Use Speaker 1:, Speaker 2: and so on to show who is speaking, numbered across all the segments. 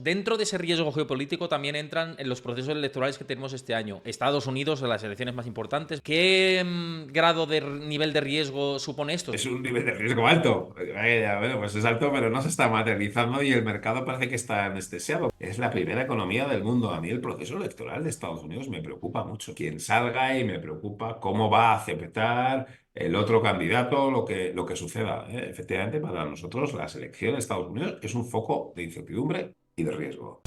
Speaker 1: dentro de ese riesgo geopolítico también entran en los procesos electorales que tenemos este año. Estados Unidos, las elecciones más importantes. ¿Qué grado de nivel de riesgo supone esto?
Speaker 2: Es un nivel de riesgo alto. Bueno, pues es alto, pero no se está materializando y el mercado parece que está anestesiado. Es la primera economía del mundo. A mí el proceso electoral de Estados Unidos me preocupa mucho. Quien salga y me preocupa cómo va a aceptar el otro candidato, lo que suceda. Efectivamente, para nosotros la selección de Estados Unidos es un foco de incertidumbre y de riesgo.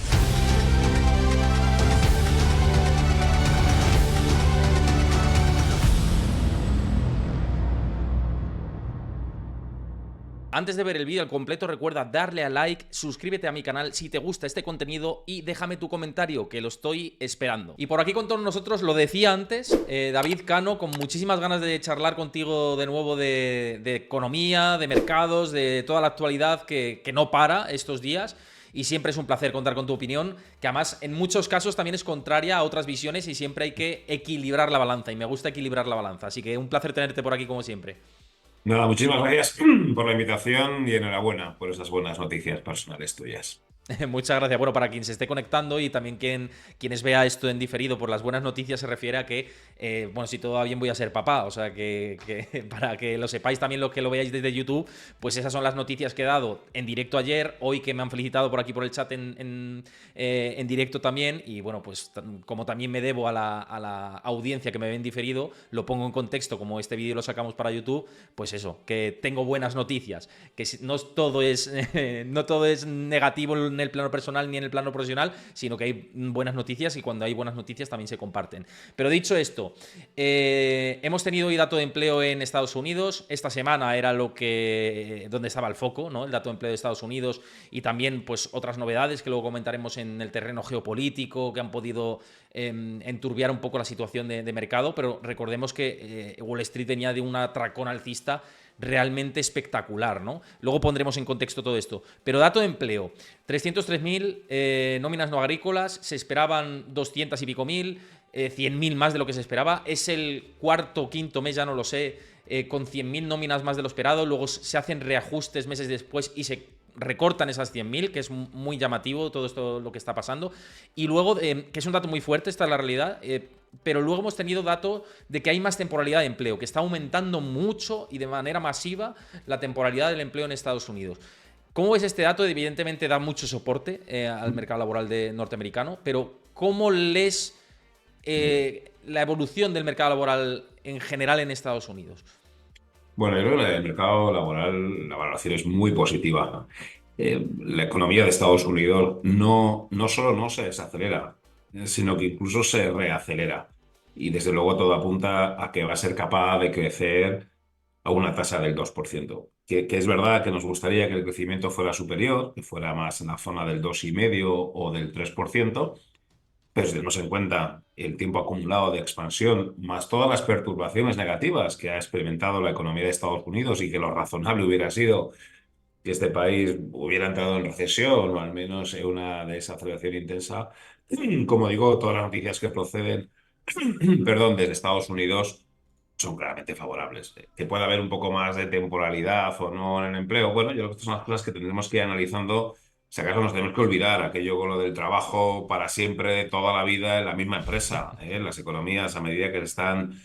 Speaker 1: Antes de ver el vídeo al completo, recuerda darle a like, suscríbete a mi canal si te gusta este contenido y déjame tu comentario, que lo estoy esperando. Y por aquí con todos nosotros, lo decía antes, David Cano, con muchísimas ganas de charlar contigo de nuevo de economía, de mercados, de toda la actualidad que no para estos días. Y siempre es un placer contar con tu opinión, que además en muchos casos también es contraria a otras visiones y siempre hay que equilibrar la balanza. Y me gusta equilibrar la balanza. Así que un placer tenerte por aquí como siempre.
Speaker 2: Nada, muchísimas gracias por la invitación y enhorabuena por esas buenas noticias personales tuyas.
Speaker 1: Muchas gracias. Bueno, para quien se esté conectando y también quienes vea esto en diferido por las buenas noticias, se refiere a que, bueno, si todo va bien voy a ser papá. O sea, que para que lo sepáis también los que lo veáis desde YouTube, pues esas son las noticias que he dado en directo ayer, hoy que me han felicitado por aquí por el chat en directo también. Y bueno, pues como también me debo a la audiencia que me ve en diferido, lo pongo en contexto, como este vídeo lo sacamos para YouTube, pues eso, que tengo buenas noticias, que no todo es, no todo es negativo en el plano personal ni en el plano profesional, sino que hay buenas noticias y cuando hay buenas noticias también se comparten. Pero dicho esto, hemos tenido hoy dato de empleo en Estados Unidos. Esta semana era donde estaba el foco, ¿no? El dato de empleo de Estados Unidos y también pues otras novedades que luego comentaremos en el terreno geopolítico que han podido enturbiar un poco la situación de mercado, pero recordemos que Wall Street venía de un atracón alcista realmente espectacular, ¿no? Luego pondremos en contexto todo esto. Pero dato de empleo, 303.000 nóminas no agrícolas, se esperaban 200 y pico mil, 100.000 más de lo que se esperaba. Es el cuarto o quinto mes, ya no lo sé, con 100.000 nóminas más de lo esperado. Luego se hacen reajustes meses después y se recortan esas 100.000, que es muy llamativo todo esto lo que está pasando. Y luego, que es un dato muy fuerte, esta es la realidad, pero luego hemos tenido dato de que hay más temporalidad de empleo, que está aumentando mucho y de manera masiva la temporalidad del empleo en Estados Unidos. ¿Cómo ves este dato? Evidentemente da mucho soporte al mercado laboral norteamericano, pero ¿cómo lees la evolución del mercado laboral en general en Estados Unidos?
Speaker 2: Bueno, yo creo que en el mercado laboral la valoración es muy positiva. La economía de Estados Unidos no solo no se desacelera, sino que incluso se reacelera. Y desde luego todo apunta a que va a ser capaz de crecer a una tasa del 2%. Que es verdad que nos gustaría que el crecimiento fuera superior, que fuera más en la zona del 2,5 o del 3%. Pero si tenemos en cuenta el tiempo acumulado de expansión, más todas las perturbaciones negativas que ha experimentado la economía de Estados Unidos y que lo razonable hubiera sido que este país hubiera entrado en recesión o al menos en una desaceleración intensa, como digo, todas las noticias que proceden, perdón, desde Estados Unidos son claramente favorables. Que pueda haber un poco más de temporalidad o no en el empleo, bueno, yo creo que estas son las cosas que tendremos que ir analizando. Si acaso nos tenemos que olvidar aquello con lo del trabajo para siempre, toda la vida en la misma empresa. Las economías, a medida que están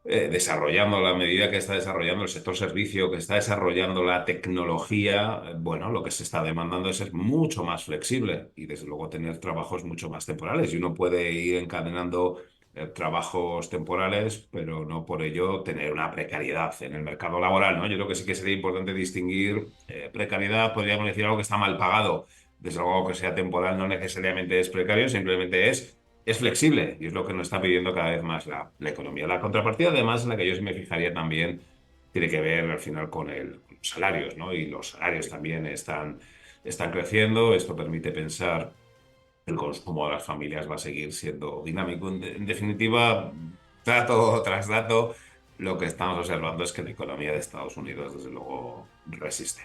Speaker 2: desarrollando, a la medida que está desarrollando el sector servicio, que está desarrollando la tecnología, bueno, lo que se está demandando es ser mucho más flexible y desde luego tener trabajos mucho más temporales. Y uno puede ir encadenando trabajos temporales, pero no por ello tener una precariedad en el mercado laboral, ¿no? Yo creo que sí que sería importante distinguir precariedad, podríamos decir algo que está mal pagado. Desde luego que sea temporal no necesariamente es precario, simplemente es flexible y es lo que nos está pidiendo cada vez más la economía. La contrapartida, además, en la que yo sí me fijaría también, tiene que ver al final con los salarios, ¿no? Y los salarios también están creciendo. Esto permite pensar que el consumo de las familias va a seguir siendo dinámico. En definitiva, dato tras dato, lo que estamos observando es que la economía de Estados Unidos, desde luego, resiste.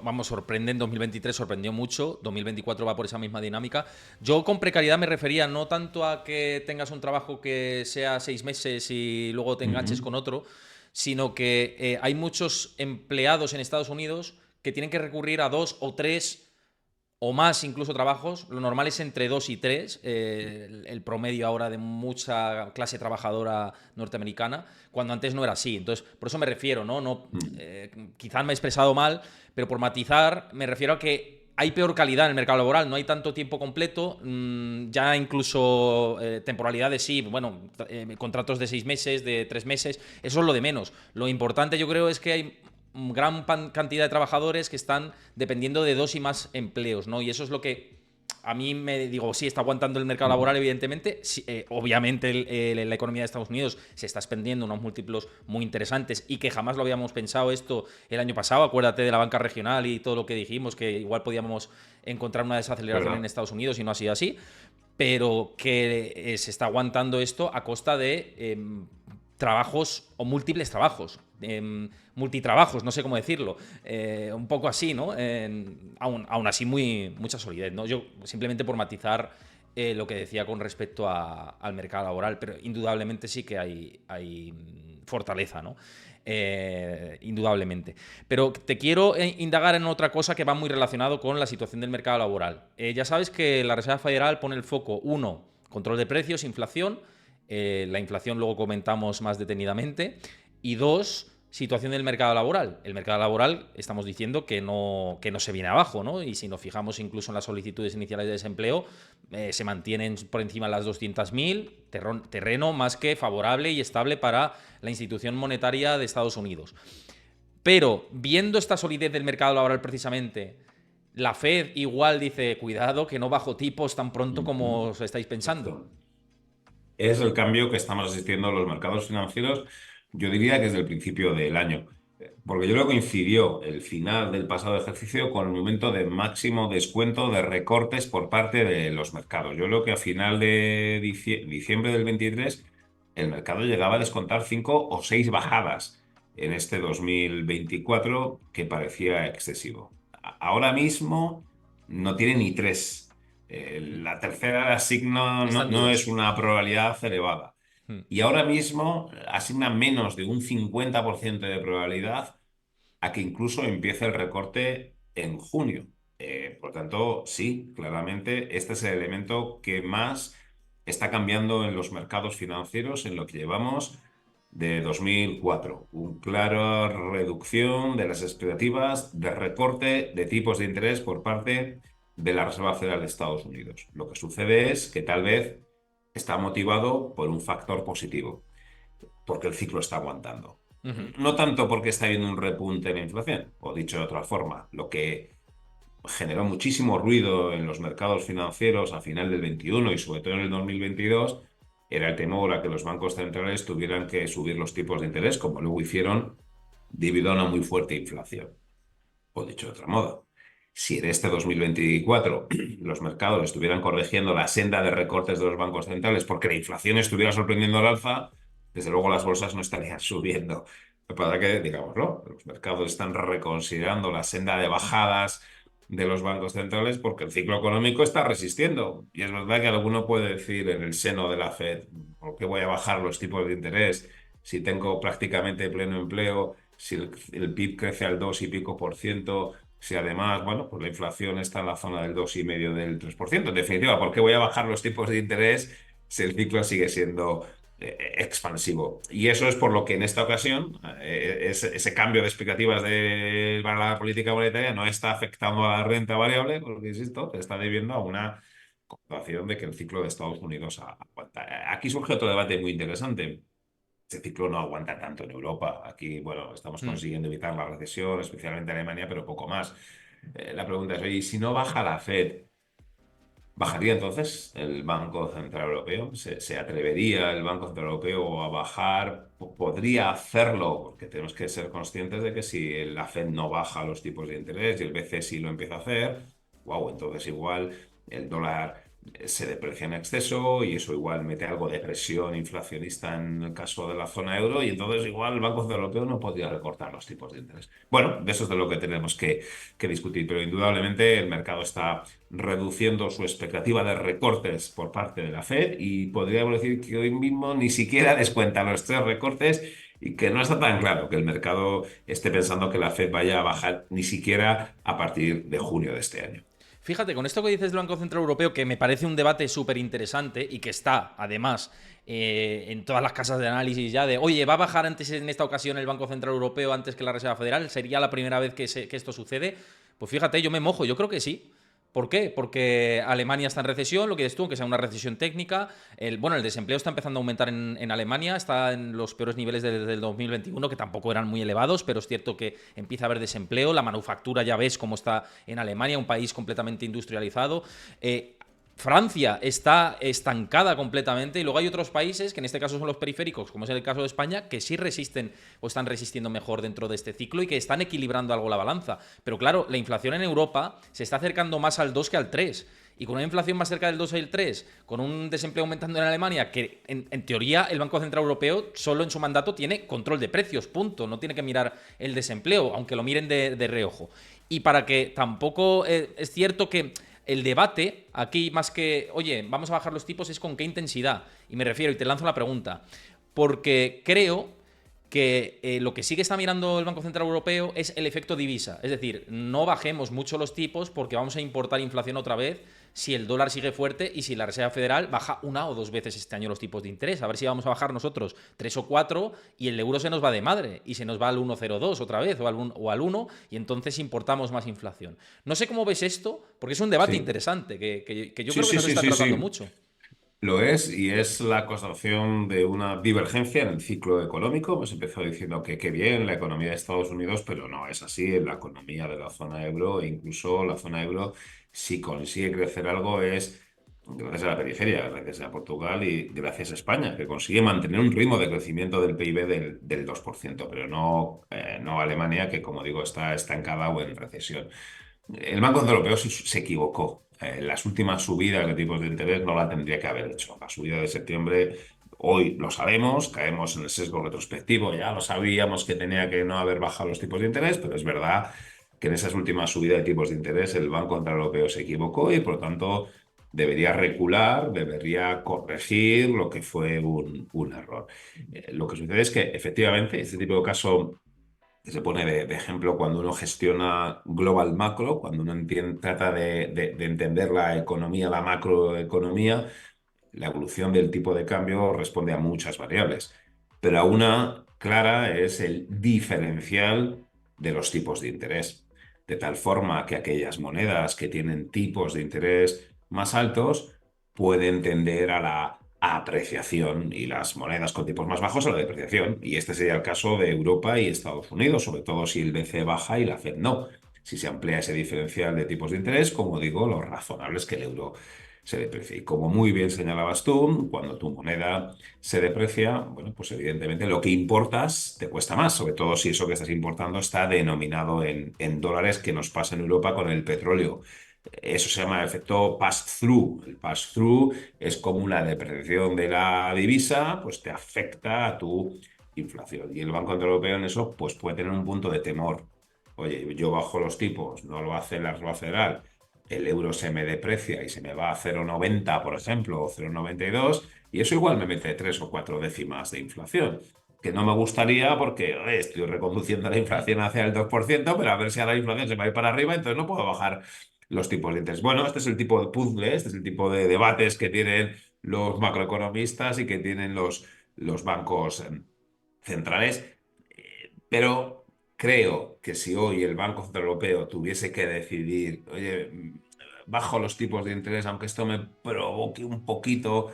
Speaker 1: Vamos, sorprende, en 2023 sorprendió mucho, 2024 va por esa misma dinámica. Yo con precariedad me refería no tanto a que tengas un trabajo que sea 6 meses y luego te enganches
Speaker 2: Ujú.
Speaker 1: con otro, sino que hay muchos empleados en Estados Unidos que tienen que recurrir a 2 o 3 o más incluso trabajos, lo normal es entre 2 y 3, el promedio ahora de mucha clase trabajadora norteamericana, cuando antes no era así. Entonces, por eso me refiero, ¿no? No
Speaker 2: Mm.
Speaker 1: quizás me he expresado mal, pero por matizar, me refiero a que hay peor calidad en el mercado laboral, no hay tanto tiempo completo, ya incluso temporalidades sí, bueno, contratos de 6 meses, de 3 meses, eso es lo de menos. Lo importante yo creo es que hay gran cantidad de trabajadores que están dependiendo de 2 y más empleos, ¿no? Y eso es lo que a mí me digo, sí, está aguantando el mercado laboral, evidentemente. Sí, obviamente la economía de Estados Unidos se está expandiendo unos múltiplos muy interesantes y que jamás lo habíamos pensado esto el año pasado. Acuérdate de la banca regional y todo lo que dijimos, que igual podíamos encontrar una desaceleración en
Speaker 2: ¿Verdad?
Speaker 1: Estados Unidos y no ha sido así, pero que se está aguantando esto a costa de trabajos o múltiples trabajos, multitrabajos, no sé cómo decirlo, un poco así, ¿no? Aún así, mucha solidez, ¿no? Yo simplemente por matizar lo que decía con respecto al mercado laboral, pero indudablemente sí que hay fortaleza, ¿no? Indudablemente. Pero te quiero indagar en otra cosa que va muy relacionado con la situación del mercado laboral. Ya sabes que la Reserva Federal pone el foco, uno, control de precios, inflación. La inflación luego comentamos más detenidamente. Y dos, situación del mercado laboral. El mercado laboral estamos diciendo que no se viene abajo, ¿no? Y si nos fijamos incluso en las solicitudes iniciales de desempleo, se mantienen por encima de las 200.000, terreno más que favorable y estable para la institución monetaria de Estados Unidos. Pero viendo esta solidez del mercado laboral precisamente, la Fed igual dice, cuidado, que no bajo tipos tan pronto como
Speaker 2: Ujú.
Speaker 1: os estáis pensando.
Speaker 2: Exacto. Es el cambio que estamos asistiendo a los mercados financieros, yo diría que desde el principio del año. Porque yo creo que coincidió el final del pasado ejercicio con el momento de máximo descuento de recortes por parte de los mercados. Yo creo que a final de diciembre del 23 el mercado llegaba a descontar 5 o 6 bajadas en este 2024 que parecía excesivo. Ahora mismo no tiene ni tres. La tercera asigno
Speaker 1: Está
Speaker 2: no,
Speaker 1: en
Speaker 2: no
Speaker 1: dudas.
Speaker 2: es una probabilidad elevada.
Speaker 1: Hmm.
Speaker 2: Y ahora mismo asigna menos de un 50% de probabilidad a que incluso empiece el recorte en junio. Por tanto, sí, claramente este es el elemento que más está cambiando en los mercados financieros en lo que llevamos de 2004. Una clara reducción de las expectativas de recorte de tipos de interés por parte de la Reserva Federal de Estados Unidos. Lo que sucede es que tal vez está motivado por un factor positivo, porque el ciclo está aguantando.
Speaker 1: Ujú.
Speaker 2: No tanto porque está habiendo un repunte en la inflación, o dicho de otra forma, lo que generó muchísimo ruido en los mercados financieros a final del 21 y sobre todo en el 2022 era el temor a que los bancos centrales tuvieran que subir los tipos de interés, como luego hicieron, debido a una muy fuerte inflación. O dicho de otra modo, si en este 2024 los mercados estuvieran corrigiendo la senda de recortes de los bancos centrales porque la inflación estuviera sorprendiendo al alza, desde luego las bolsas no estarían subiendo. Lo que pasa que, digámoslo, los mercados están reconsiderando la senda de bajadas de los bancos centrales porque el ciclo económico está resistiendo. Y es verdad que alguno puede decir en el seno de la Fed, ¿por qué voy a bajar los tipos de interés si tengo prácticamente pleno empleo? Si el PIB crece al 2 y pico por ciento, si además, bueno, pues la inflación está en la zona del 2,5 del 3%. En definitiva, ¿por qué voy a bajar los tipos de interés si el ciclo sigue siendo expansivo? Y eso es por lo que en esta ocasión ese cambio de expectativas para la política monetaria no está afectando a la renta variable, porque, insisto, está debiendo a una constatación de que el ciclo de Estados Unidos aguanta. Aquí surge otro debate muy interesante. Este ciclo no aguanta tanto en Europa. Aquí, bueno, estamos
Speaker 1: Hmm.
Speaker 2: consiguiendo evitar la recesión, especialmente en Alemania, pero poco más. La pregunta es, oye, ¿y si no baja la Fed, bajaría entonces el Banco Central Europeo? ¿Se atrevería el Banco Central Europeo a bajar? ¿Podría hacerlo? Porque tenemos que ser conscientes de que si la Fed no baja los tipos de interés y el BCE sí lo empieza a hacer, wow, entonces igual el dólar se deprecia en exceso y eso igual mete algo de presión inflacionista en el caso de la zona euro y entonces igual el Banco Central Europeo no podría recortar los tipos de interés. Bueno, de eso es de lo que tenemos que discutir, pero indudablemente el mercado está reduciendo su expectativa de recortes por parte de la Fed y podríamos decir que hoy mismo ni siquiera descuenta los tres recortes y que no está tan claro que el mercado esté pensando que la Fed vaya a bajar ni siquiera a partir de junio de este año.
Speaker 1: Fíjate, con esto que dices del Banco Central Europeo, que me parece un debate súper interesante y que está, además, en todas las casas de análisis ya de, oye, ¿va a bajar antes en esta ocasión el Banco Central Europeo antes que la Reserva Federal? ¿Sería la primera vez que esto sucede? Pues fíjate, yo me mojo, yo creo que sí. ¿Por qué? Porque Alemania está en recesión, lo que dices tú, aunque sea una recesión técnica. Bueno, el desempleo está empezando a aumentar en Alemania, está en los peores niveles desde el 2021, que tampoco eran muy elevados, pero es cierto que empieza a haber desempleo. La manufactura ya ves cómo está en Alemania, un país completamente industrializado. Francia está estancada completamente y luego hay otros países, que en este caso son los periféricos, como es el caso de España, que sí resisten o están resistiendo mejor dentro de este ciclo y que están equilibrando algo la balanza. Pero claro, la inflación en Europa se está acercando más al 2 que al 3. Y con una inflación más cerca del 2 y el 3, con un desempleo aumentando en Alemania, que en teoría el Banco Central Europeo solo en su mandato tiene control de precios, punto. No tiene que mirar el desempleo, aunque lo miren de reojo. Y para que tampoco es cierto que el debate aquí, más que, oye, vamos a bajar los tipos, es con qué intensidad. Y me refiero, y te lanzo la pregunta, porque creo que lo que sí que está mirando el Banco Central Europeo es el efecto divisa. Es decir, no bajemos mucho los tipos porque vamos a importar inflación otra vez si el dólar sigue fuerte y si la Reserva Federal baja una o dos veces este año los tipos de interés. A ver si vamos a bajar nosotros tres o cuatro y el euro se nos va de madre y se nos va al 1,02 otra vez o al 1 y entonces importamos más inflación. No sé cómo ves esto, porque es un debate
Speaker 2: Sí,
Speaker 1: interesante que yo
Speaker 2: sí,
Speaker 1: creo que
Speaker 2: sí,
Speaker 1: no se
Speaker 2: sí,
Speaker 1: está
Speaker 2: sí,
Speaker 1: tratando
Speaker 2: sí.
Speaker 1: mucho.
Speaker 2: Lo es, y es la constatación de una divergencia en el ciclo económico. Hemos empezado diciendo que qué bien la economía de Estados Unidos, pero no es así. La economía de la zona euro, e incluso la zona euro, si consigue crecer algo, es gracias a la periferia, gracias a Portugal y gracias a España, que consigue mantener un ritmo de crecimiento del PIB del 2%, pero no Alemania, que como digo, está estancada o en recesión. El Banco Central Europeo se equivocó. Las últimas subidas de tipos de interés no la tendría que haber hecho. La subida de septiembre, hoy lo sabemos, caemos en el sesgo retrospectivo, ya lo sabíamos que tenía que no haber bajado los tipos de interés, pero es verdad que en esas últimas subidas de tipos de interés el Banco Central Europeo se equivocó y por lo tanto debería recular, debería corregir lo que fue un error. Lo que sucede es que efectivamente este tipo de caso que se pone de ejemplo cuando uno gestiona global macro, cuando uno trata de entender la economía, la macroeconomía, la evolución del tipo de cambio responde a muchas variables. Pero a una clara es el diferencial de los tipos de interés. De tal forma que aquellas monedas que tienen tipos de interés más altos pueden tender a la apreciación y las monedas con tipos más bajos a la depreciación. Y este sería el caso de Europa y Estados Unidos, sobre todo si el BCE baja y la Fed no. Si se amplía ese diferencial de tipos de interés, como digo, lo razonable es que el euro se deprecie. Y como muy bien señalabas tú, cuando tu moneda se deprecia, bueno, pues evidentemente lo que importas te cuesta más, sobre todo si eso que estás importando está denominado en dólares, que nos pasa en Europa con el petróleo. Eso se llama efecto pass-through. El pass-through es como una depreciación de la divisa, pues te afecta a tu inflación. Y el Banco Central Europeo en eso pues puede tener un punto de temor. Oye, yo bajo los tipos, no lo hace la Reserva Federal, el euro se me deprecia y se me va a 0,90, por ejemplo, o 0,92, y eso igual me mete tres o cuatro décimas de inflación. Que no me gustaría porque estoy reconduciendo la inflación hacia el 2%, pero a ver si ahora la inflación se va a ir para arriba, entonces no puedo bajar los tipos de interés. Bueno, este es el tipo de puzzle, este es el tipo de debates que tienen los macroeconomistas y que tienen los bancos centrales. Pero creo que si hoy el Banco Central Europeo tuviese que decidir, oye, bajo los tipos de interés, aunque esto me provoque un poquito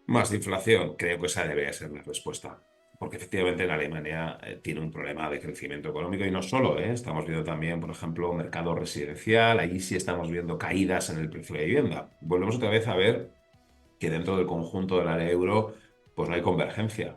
Speaker 2: más de inflación, creo que esa debería ser la respuesta. Porque efectivamente en Alemania tiene un problema de crecimiento económico y no solo, estamos viendo también, por ejemplo, mercado residencial, allí sí estamos viendo caídas en el precio de vivienda. Volvemos otra vez a ver que dentro del conjunto del área euro pues no hay convergencia.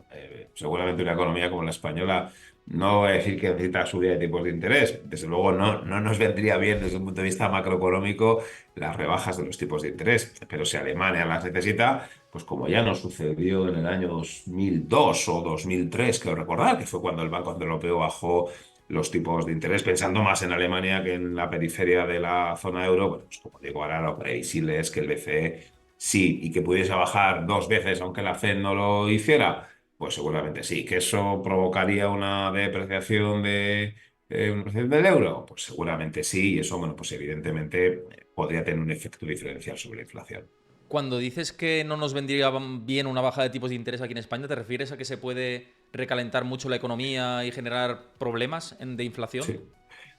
Speaker 2: Seguramente una economía como la española no voy a decir que necesita subida de tipos de interés. Desde luego no nos vendría bien desde un punto de vista macroeconómico las rebajas de los tipos de interés. Pero si Alemania las necesita, pues como ya nos sucedió en el año 2002 o 2003, creo recordar, que fue cuando el Banco Central Europeo bajó los tipos de interés, pensando más en Alemania que en la periferia de la zona euro, bueno, pues como digo, ahora lo previsible es que el BCE sí, y que pudiese bajar dos veces aunque la Fed no lo hiciera, pues seguramente sí, que eso provocaría una depreciación una apreciación del euro? Pues seguramente sí, y eso, bueno, pues evidentemente podría tener un efecto diferencial sobre la inflación.
Speaker 1: Cuando dices que no nos vendría bien una baja de tipos de interés aquí en España, ¿te refieres a que se puede recalentar mucho la economía y generar problemas de inflación?
Speaker 2: Sí.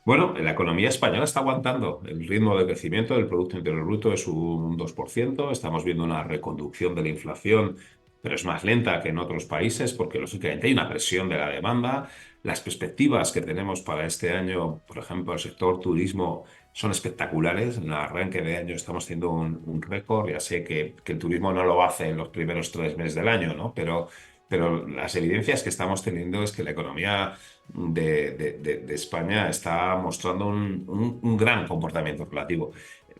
Speaker 2: Bueno, la economía española está aguantando. El ritmo de crecimiento del Producto Interior Bruto es un 2%. Estamos viendo una reconducción de la inflación, pero es más lenta que en otros países porque, lógicamente, hay una presión de la demanda. Las perspectivas que tenemos para este año, por ejemplo, el sector turismo, son espectaculares. En el arranque de año estamos haciendo un récord. Ya sé que el turismo no lo hace en los primeros 3 meses del año, ¿no? Pero las evidencias que estamos teniendo es que la economía de España está mostrando un gran comportamiento relativo.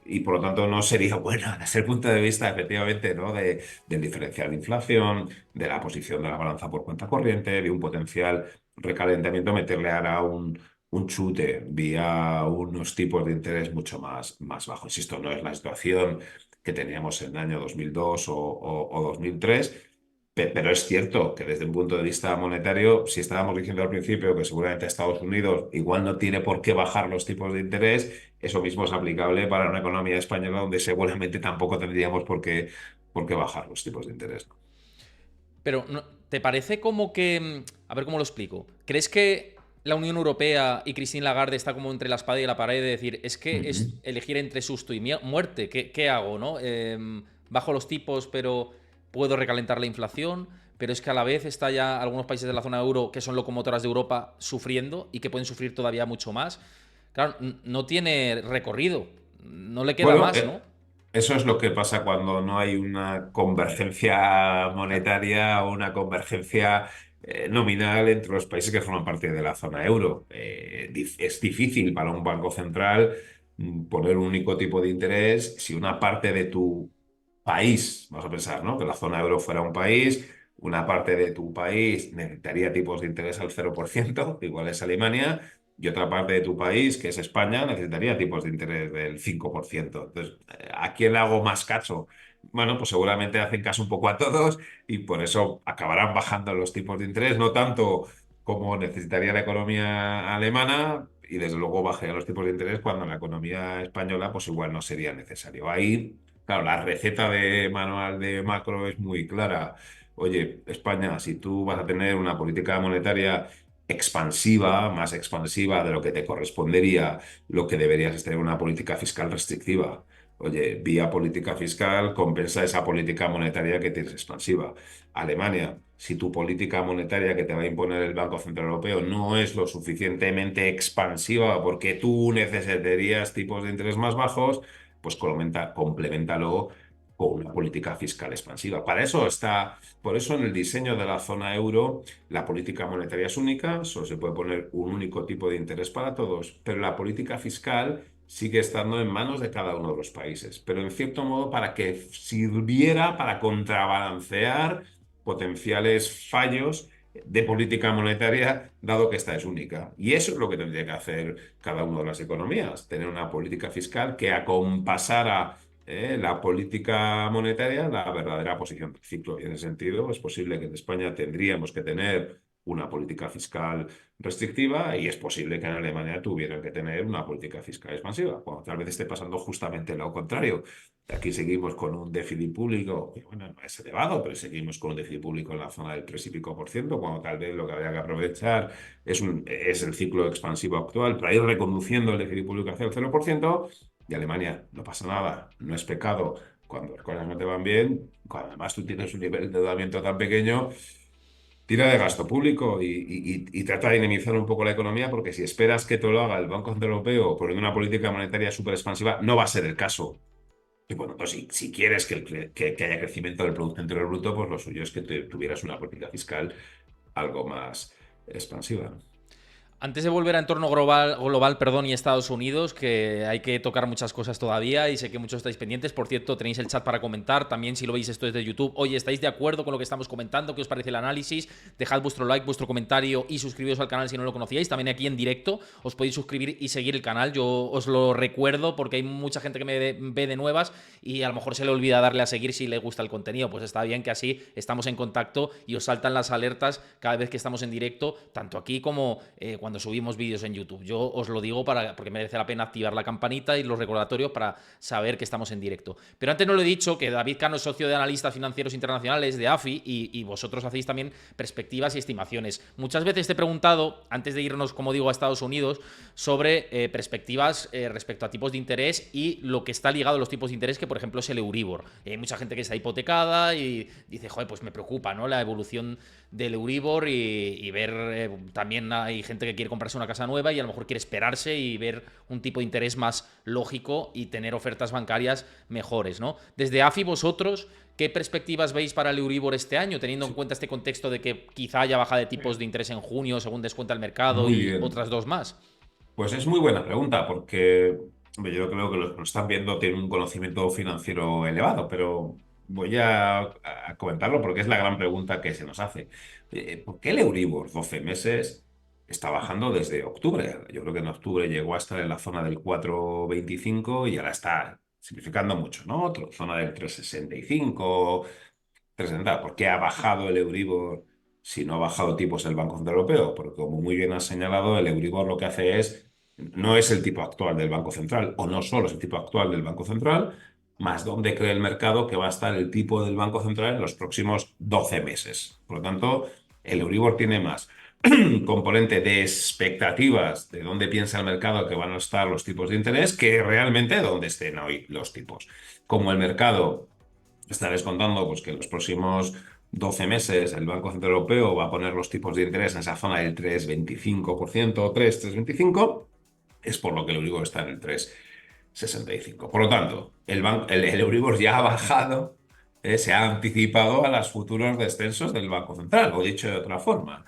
Speaker 2: Y por lo tanto no sería bueno desde el punto de vista, efectivamente, ¿no? Del diferencial de inflación, de la posición de la balanza por cuenta corriente, de un potencial recalentamiento, meterle ahora un chute vía unos tipos de interés mucho más bajos. Esto no es la situación que teníamos en el año 2002 o 2003. Pero es cierto que desde un punto de vista monetario, si estábamos diciendo al principio que seguramente Estados Unidos igual no tiene por qué bajar los tipos de interés, eso mismo es aplicable para una economía española donde seguramente tampoco tendríamos por qué bajar los tipos de interés.
Speaker 1: Pero, ¿te parece como que... A ver cómo lo explico. ¿Crees que la Unión Europea y Christine Lagarde está como entre la espada y la pared de decir, es que
Speaker 2: Ujú.
Speaker 1: es elegir entre susto y muerte? ¿Qué hago, no? Bajo los tipos, pero puedo recalentar la inflación. Pero es que a la vez está ya algunos países de la zona euro que son locomotoras de Europa sufriendo y que pueden sufrir todavía mucho más. Claro, no tiene recorrido. No le queda
Speaker 2: Bueno,
Speaker 1: más, ¿no?
Speaker 2: eso es lo que pasa cuando no hay una convergencia monetaria o una convergencia nominal entre los países que forman parte de la zona euro. Es difícil para un banco central poner un único tipo de interés si una parte de tu país, vamos a pensar, ¿no? Que la zona euro fuera un país, una parte de tu país necesitaría tipos de interés al 0%, igual es Alemania, y otra parte de tu país, que es España, necesitaría tipos de interés del 5%. Entonces, ¿a quién le hago más caso? Bueno, pues seguramente hacen caso un poco a todos y por eso acabarán bajando los tipos de interés, no tanto como necesitaría la economía alemana y desde luego bajaría los tipos de interés cuando la economía española pues igual no sería necesario. Ahí, claro, la receta de manual de macro es muy clara. Oye, España, si tú vas a tener una política monetaria expansiva, más expansiva de lo que te correspondería, lo que deberías es tener una política fiscal restrictiva. Oye, vía política fiscal compensa esa política monetaria que tienes expansiva. Alemania, si tu política monetaria que te va a imponer el Banco Central Europeo no es lo suficientemente expansiva porque tú necesitarías tipos de interés más bajos, pues complementalo con una política fiscal expansiva. Para eso está, por eso en el diseño de la zona euro la política monetaria es única, solo se puede poner un único tipo de interés para todos, pero la política fiscal sigue estando en manos de cada uno de los países, pero en cierto modo para que sirviera para contrabalancear potenciales fallos de política monetaria, dado que esta es única. Y eso es lo que tendría que hacer cada una de las economías, tener una política fiscal que acompasara la política monetaria, la verdadera posición del ciclo. Y en ese sentido, es posible que en España tendríamos que tener una política fiscal restrictiva y es posible que en Alemania tuvieran que tener una política fiscal expansiva, cuando tal vez esté pasando justamente lo contrario. Aquí seguimos con un déficit público, que bueno, no es elevado, pero seguimos con un déficit público en la zona del 3 y pico por ciento, cuando tal vez lo que habría que aprovechar es el ciclo expansivo actual para ir reconduciendo el déficit público hacia el 0%. Y Alemania, no pasa nada, no es pecado cuando las cosas no te van bien, cuando además tú tienes un nivel de endeudamiento tan pequeño, tira de gasto público y trata de dinamizar un poco la economía, porque si esperas que te lo haga el Banco Central Europeo poniendo una política monetaria súper expansiva, no va a ser el caso. Y bueno, pues si quieres que haya crecimiento del Producto Interior Bruto, pues lo suyo es que tuvieras una política fiscal algo más expansiva.
Speaker 1: Antes de volver a entorno global, perdón, y Estados Unidos, que hay que tocar muchas cosas todavía y sé que muchos estáis pendientes. Por cierto, tenéis el chat para comentar. También si lo veis esto desde YouTube, oye, ¿estáis de acuerdo con lo que estamos comentando? ¿Qué os parece el análisis? Dejad vuestro like, vuestro comentario y suscribiros al canal si no lo conocíais. También aquí en directo os podéis suscribir y seguir el canal. Yo os lo recuerdo porque hay mucha gente que me ve de nuevas y a lo mejor se le olvida darle a seguir si le gusta el contenido. Pues está bien que así estamos en contacto y os saltan las alertas cada vez que estamos en directo, tanto aquí como cuando subimos vídeos en YouTube. Yo os lo digo porque merece la pena activar la campanita y los recordatorios para saber que estamos en directo. Pero antes no lo he dicho, que David Cano es socio de analistas financieros internacionales de AFI y vosotros hacéis también perspectivas y estimaciones. Muchas veces te he preguntado, antes de irnos, como digo, a Estados Unidos, sobre perspectivas respecto a tipos de interés y lo que está ligado a los tipos de interés, que por ejemplo es el Euribor. Hay mucha gente que está hipotecada y dice, joder, pues me preocupa, ¿no? La evolución del Euribor y ver, también hay gente que quiere comprarse una casa nueva y a lo mejor quiere esperarse y ver un tipo de interés más lógico y tener ofertas bancarias mejores, ¿no? Desde AFI, vosotros, ¿qué perspectivas veis para el Euribor este año, teniendo en
Speaker 2: Sí.
Speaker 1: cuenta este contexto de que quizá haya bajada de tipos de interés en junio según descuenta el mercado
Speaker 2: Muy
Speaker 1: y
Speaker 2: bien.
Speaker 1: otras dos más?
Speaker 2: Pues es muy buena pregunta porque hombre, yo creo que los que nos están viendo tienen un conocimiento financiero elevado, pero voy a comentarlo porque es la gran pregunta que se nos hace. ¿Por qué el Euribor 12 meses está bajando desde octubre? Yo creo que en octubre llegó a estar en la zona del 4,25 y ahora está simplificando mucho, ¿no? Zona del 3,65. Presentar por qué ha bajado el Euribor si no ha bajado tipos el Banco Central Europeo, porque como muy bien has señalado, el Euribor lo que hace no es el tipo actual del Banco Central, o no solo es el tipo actual del Banco Central, más donde cree el mercado que va a estar el tipo del Banco Central en los próximos 12 meses. Por lo tanto, el Euribor tiene más componente de expectativas de dónde piensa el mercado que van a estar los tipos de interés que realmente dónde estén hoy los tipos. Como el mercado está descontando pues, que en los próximos 12 meses el Banco Central Europeo va a poner los tipos de interés en esa zona del 3,25%, 3,25, es por lo que el Euribor está en el 3,65. Por lo tanto, el Euribor ya ha bajado, se ha anticipado a los futuros descensos del Banco Central, o dicho de otra forma.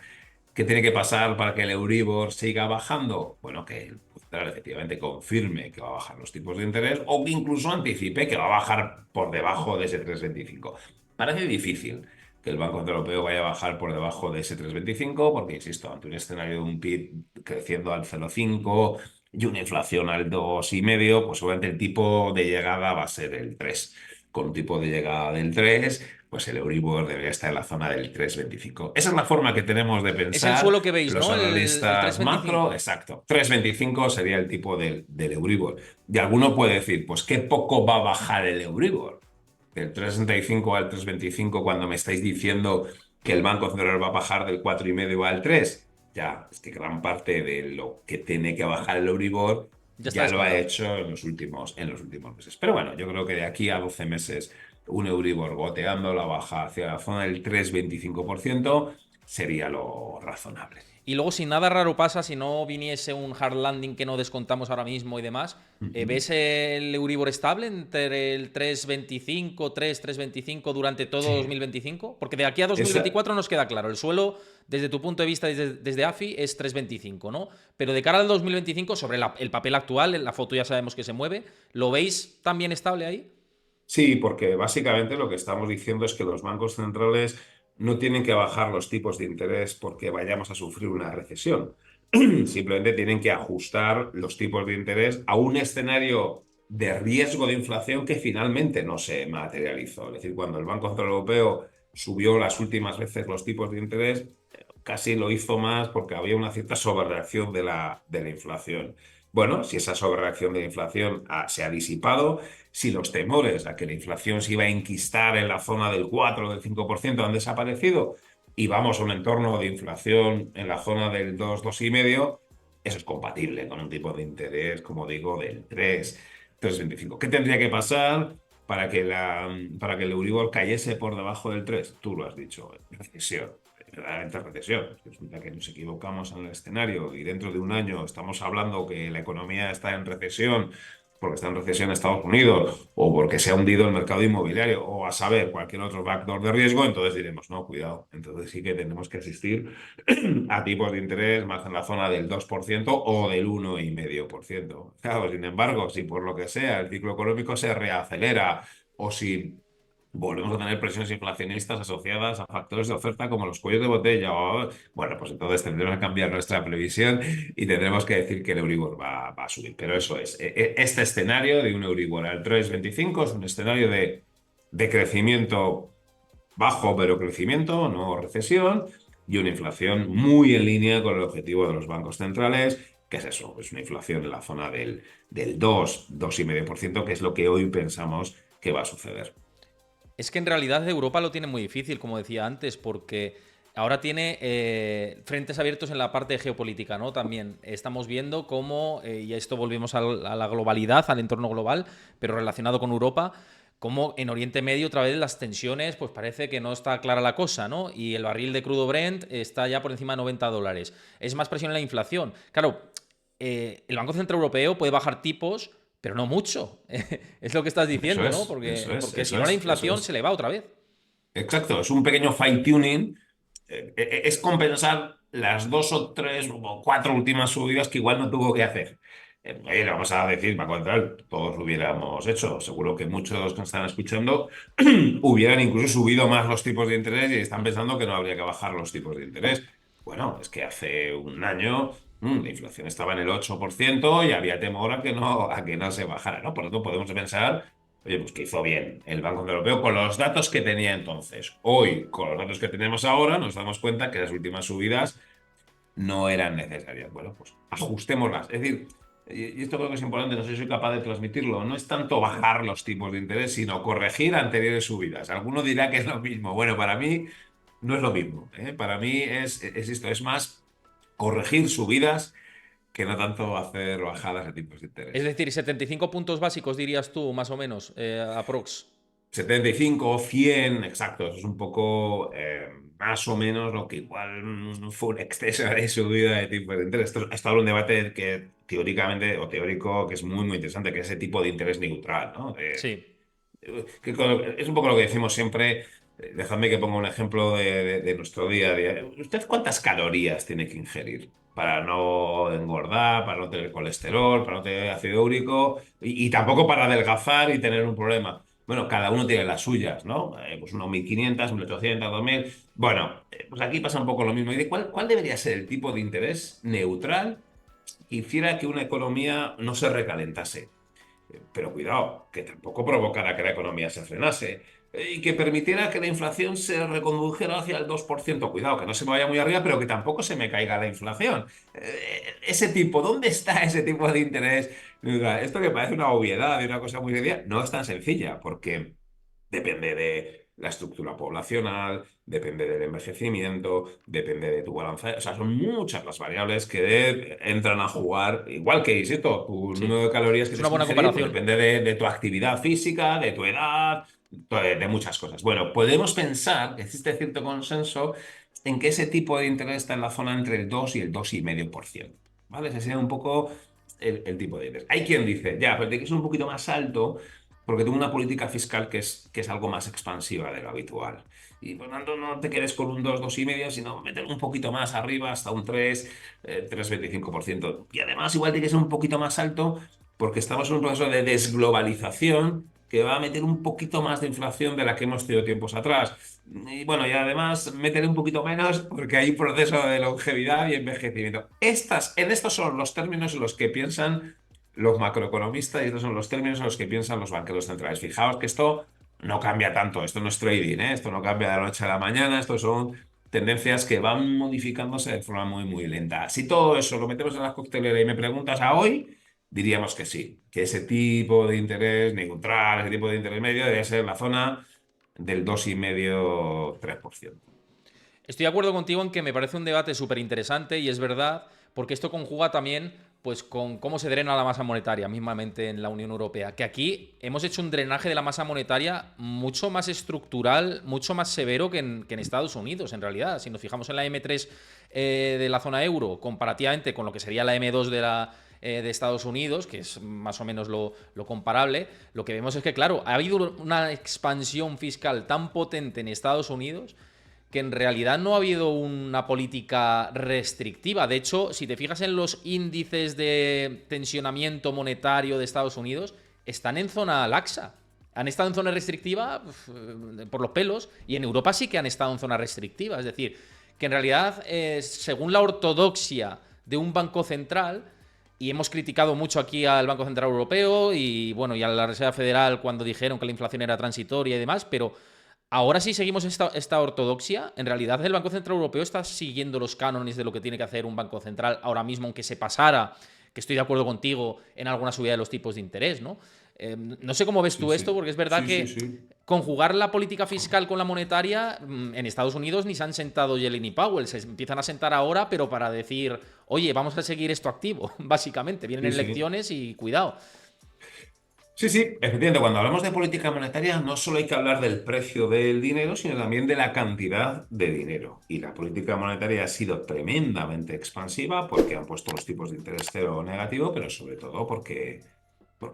Speaker 2: ¿Qué tiene que pasar para que el Euribor siga bajando? Bueno, que el Banco Central efectivamente confirme que va a bajar los tipos de interés o que incluso anticipe que va a bajar por debajo de ese 3,25. Parece difícil que el Banco Central Europeo vaya a bajar por debajo de ese 3,25 porque, insisto, ante un escenario de un PIB creciendo al 0,5 y una inflación al 2,5, pues obviamente el tipo de llegada va a ser el 3. Con un tipo de llegada del 3, pues el Euribor debería estar en la zona del 3,25. Esa es la forma que tenemos de
Speaker 1: Es el
Speaker 2: pensar
Speaker 1: suelo que veis,
Speaker 2: los
Speaker 1: ¿no? El
Speaker 2: analistas macro.
Speaker 1: 3,25.
Speaker 2: Exacto. 3,25 sería el tipo del Euribor. Y alguno puede decir, pues qué poco va a bajar el Euribor. Del 3,65 al 3,25 cuando me estáis diciendo que el Banco Central va a bajar del 4,5 al 3. Ya, es que gran parte de lo que tiene que bajar el Euribor
Speaker 1: Ya está
Speaker 2: ya lo ha
Speaker 1: descontado.
Speaker 2: hecho en los últimos meses. Pero bueno, yo creo que de aquí a 12 meses un Euribor goteando la baja hacia la zona del 3,25% sería lo razonable.
Speaker 1: Y luego, si nada raro pasa, si no viniese un hard landing que no descontamos ahora mismo y demás,
Speaker 2: Ujú.
Speaker 1: ¿ves el Euribor estable entre el 3,25, 3,25 durante todo
Speaker 2: Sí,
Speaker 1: 2025? Porque de aquí a
Speaker 2: esa,
Speaker 1: 2024 nos queda claro, el suelo, desde tu punto de vista, desde AFI, es 3,25, ¿no? Pero de cara al 2025, sobre el papel actual, la foto ya sabemos que se mueve, ¿lo veis también estable ahí?
Speaker 2: sí, porque básicamente lo que estamos diciendo es que los bancos centrales no tienen que bajar los tipos de interés porque vayamos a sufrir una recesión. Simplemente tienen que ajustar los tipos de interés a un escenario de riesgo de inflación que finalmente no se materializó. Es decir, cuando el Banco Central Europeo subió las últimas veces los tipos de interés, casi lo hizo más porque había una cierta sobrereacción de la inflación. Bueno, si esa sobrereacción de la inflación se ha disipado, si los temores a que la inflación se iba a enquistar en la zona del 4 o del 5% han desaparecido y vamos a un entorno de inflación en la zona del 2, 2,5, eso es compatible con un tipo de interés, como digo, del 3, 3,25. ¿Qué tendría que pasar para que el Euribor cayese por debajo del 3? Tú lo has dicho, recesión. Verdaderamente recesión. Resulta que nos equivocamos en el escenario y dentro de un año estamos hablando que la economía está en recesión porque está en recesión Estados Unidos o porque se ha hundido el mercado inmobiliario o a saber cualquier otro factor de riesgo, entonces diremos, no, cuidado. Entonces sí que tenemos que asistir a tipos de interés más en la zona del 2% o del 1,5%. Claro, sin embargo, si por lo que sea el ciclo económico se reacelera o si volvemos a tener presiones inflacionistas asociadas a factores de oferta como los cuellos de botella. Bueno, pues entonces tendremos que cambiar nuestra previsión y tendremos que decir que el Euribor va a subir. Pero eso es, este escenario de un Euribor al 3,25 es un escenario de crecimiento bajo, pero crecimiento, no recesión, y una inflación muy en línea con el objetivo de los bancos centrales, que es eso, es una inflación en la zona del 2,5%, que es lo que hoy pensamos que va a suceder.
Speaker 1: Es que en realidad Europa lo tiene muy difícil, como decía antes, porque ahora tiene frentes abiertos en la parte geopolítica, ¿no? También estamos viendo cómo, y a esto volvemos a la globalidad, al entorno global, pero relacionado con Europa, cómo en Oriente Medio otra vez las tensiones, pues parece que no está clara la cosa, ¿no? Y el barril de crudo Brent está ya por encima de $90. Es más presión en la inflación. Claro, el Banco Central Europeo puede bajar tipos, pero no mucho. Es lo que estás
Speaker 2: Eso
Speaker 1: diciendo, ¿no?
Speaker 2: es, eso
Speaker 1: Porque,
Speaker 2: es,
Speaker 1: porque si
Speaker 2: eso
Speaker 1: no la
Speaker 2: es, eso
Speaker 1: inflación se
Speaker 2: es.
Speaker 1: le va otra vez.
Speaker 2: Exacto, es un pequeño fine-tuning. Es compensar las dos o tres o cuatro últimas subidas que igual no tuvo que hacer. Vamos a decir, para contar, todos lo hubiéramos hecho. Seguro que muchos de los que nos están escuchando hubieran incluso subido más los tipos de interés y están pensando que no habría que bajar los tipos de interés. Bueno, es que hace un año la inflación estaba en el 8% y había temor a que no se bajara, ¿no? Por lo tanto, podemos pensar, oye, pues que hizo bien el Banco Central Europeo con los datos que tenía entonces. Hoy, con los datos que tenemos ahora, nos damos cuenta que las últimas subidas no eran necesarias. Bueno, pues ajustémoslas. Es decir, y esto creo que es importante, no sé si soy capaz de transmitirlo, no es tanto bajar los tipos de interés, sino corregir anteriores subidas. Alguno dirá que es lo mismo. Bueno, para mí no es lo mismo, ¿eh? Para mí es esto, es más corregir subidas que no tanto hacer bajadas de tipos de
Speaker 1: Es
Speaker 2: interés.
Speaker 1: decir, 75 puntos básicos, dirías tú, más o menos, aprox.
Speaker 2: 75, 100, exacto, eso es un poco más o menos lo que igual fue un exceso de subida de tipo de interés. Esto abre un debate que teóricamente o teórico que es muy, muy interesante, que es ese tipo de interés neutral, ¿no?
Speaker 1: Sí.
Speaker 2: Es un poco lo que decimos siempre. Dejadme que ponga un ejemplo de nuestro día a día. ¿Usted cuántas calorías tiene que ingerir para no engordar, para no tener colesterol, para no tener ácido úrico y tampoco para adelgazar y tener un problema? Bueno, cada uno tiene las suyas, ¿no? Pues unos 1.500, 1.800, 2.000. Bueno, pues aquí pasa un poco lo mismo. ¿Y de cuál debería ser el tipo de interés neutral que hiciera que una economía no se recalentase? Pero cuidado, que tampoco provocara que la economía se frenase y que permitiera que la inflación se recondujera hacia el 2%. Cuidado, que no se me vaya muy arriba, pero que tampoco se me caiga la inflación. Ese tipo, ¿dónde está ese tipo de interés? Esto que parece una obviedad y una cosa muy sencilla, no es tan sencilla, porque depende de la estructura poblacional, depende del envejecimiento, depende de tu balanza. O sea, son muchas las variables que entran a jugar, igual que, insisto, tu
Speaker 1: Sí.
Speaker 2: número de calorías que
Speaker 1: Es una
Speaker 2: tienes que
Speaker 1: buena
Speaker 2: ingerir, pues
Speaker 1: comparación.
Speaker 2: depende de tu actividad física, de tu edad, de muchas cosas. Bueno, podemos pensar que existe cierto consenso en que ese tipo de interés está en la zona entre el 2 y el 2,5%. ¿Vale? Ese sería un poco el tipo de interés. Hay quien dice, ya, pero tiene que ser un poquito más alto porque tengo una política fiscal que es algo más expansiva de lo habitual. Y por tanto no te quedes con un 2, 2,5, sino meter un poquito más arriba hasta un 3, 3,25%. Y además igual tiene que ser un poquito más alto porque estamos en un proceso de desglobalización que va a meter un poquito más de inflación de la que hemos tenido tiempos atrás. Y bueno, y además meter un poquito menos porque hay un proceso de longevidad y envejecimiento. En estos son los términos en los que piensan los macroeconomistas y estos son los términos en los que piensan los banqueros centrales. Fijaos que esto no cambia tanto, esto no es trading, ¿eh? Esto no cambia de la noche a la mañana, esto son tendencias que van modificándose de forma muy, muy lenta. Si todo eso lo metemos en la coctelera y me preguntas a hoy, diríamos que sí, que ese tipo de interés neutral, ese tipo de interés medio debería ser la zona del 2,5-3%.
Speaker 1: Estoy de acuerdo contigo en que me parece un debate súper interesante y es verdad, porque esto conjuga también pues con cómo se drena la masa monetaria mismamente en la Unión Europea. Que aquí hemos hecho un drenaje de la masa monetaria mucho más estructural, mucho más severo que en Estados Unidos, en realidad. Si nos fijamos en la M3 de la zona euro, comparativamente con lo que sería la M2 de Estados Unidos, que es más o menos lo comparable, lo que vemos es que, claro, ha habido una expansión fiscal tan potente en Estados Unidos que en realidad no ha habido una política restrictiva. De hecho, si te fijas en los índices de tensionamiento monetario de Estados Unidos, están en zona laxa. Han estado en zona restrictiva por los pelos y en Europa sí que han estado en zona restrictiva. Es decir, que en realidad, según la ortodoxia de un banco central, y hemos criticado mucho aquí al Banco Central Europeo y bueno, y a la Reserva Federal cuando dijeron que la inflación era transitoria y demás, pero ahora sí seguimos esta ortodoxia. En realidad, el Banco Central Europeo está siguiendo los cánones de lo que tiene que hacer un banco central ahora mismo, aunque se pasara, que estoy de acuerdo contigo en alguna subida de los tipos de interés, ¿no? No sé cómo ves
Speaker 2: Sí,
Speaker 1: tú esto,
Speaker 2: sí,
Speaker 1: porque es verdad
Speaker 2: sí, sí,
Speaker 1: que
Speaker 2: sí.
Speaker 1: conjugar la política fiscal con la monetaria, en Estados Unidos ni se han sentado Yellen y Powell, se empiezan a sentar ahora, pero para decir, oye, vamos a seguir esto activo, básicamente. Vienen
Speaker 2: Sí, sí.
Speaker 1: elecciones y cuidado.
Speaker 2: Sí, sí, efectivamente, cuando hablamos de política monetaria no solo hay que hablar del precio del dinero, sino también de la cantidad de dinero. Y la política monetaria ha sido tremendamente expansiva porque han puesto los tipos de interés cero o negativo, pero sobre todo porque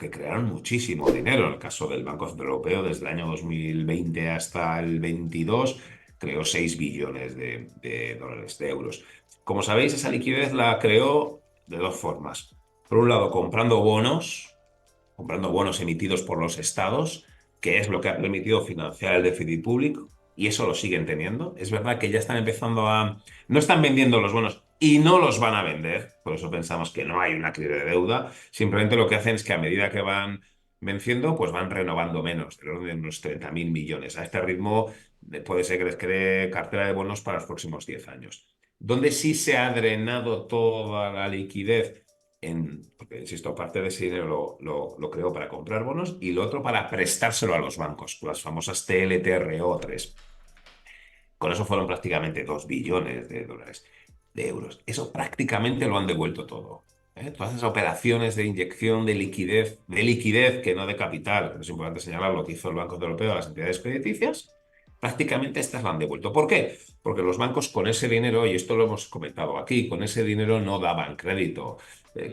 Speaker 2: crearon muchísimo dinero. En el caso del Banco Central Europeo, desde el año 2020 hasta el 22, creó 6 billones de dólares, de euros. Como sabéis, esa liquidez la creó de dos formas. Por un lado, comprando bonos emitidos por los estados, que es lo que ha permitido financiar el déficit público, y eso lo siguen teniendo. Es verdad que ya están empezando a... No están vendiendo los bonos y no los van a vender, por eso pensamos que no hay una crisis de deuda, simplemente lo que hacen es que a medida que van venciendo, pues van renovando menos, del orden de unos 30.000 millones. A este ritmo puede ser que les quede cartera de bonos para los próximos 10 años. Donde sí se ha drenado toda la liquidez porque, insisto, parte de ese dinero lo creó para comprar bonos y lo otro para prestárselo a los bancos, las famosas TLTRO3. Con eso fueron prácticamente 2 billones de dólares, de euros. Eso prácticamente lo han devuelto todo. Todas esas operaciones de inyección de liquidez que no de capital, es importante señalar lo que hizo el Banco Europeo a las entidades crediticias, prácticamente estas lo han devuelto. ¿Por qué? Porque los bancos con ese dinero, y esto lo hemos comentado aquí, con ese dinero no daban crédito.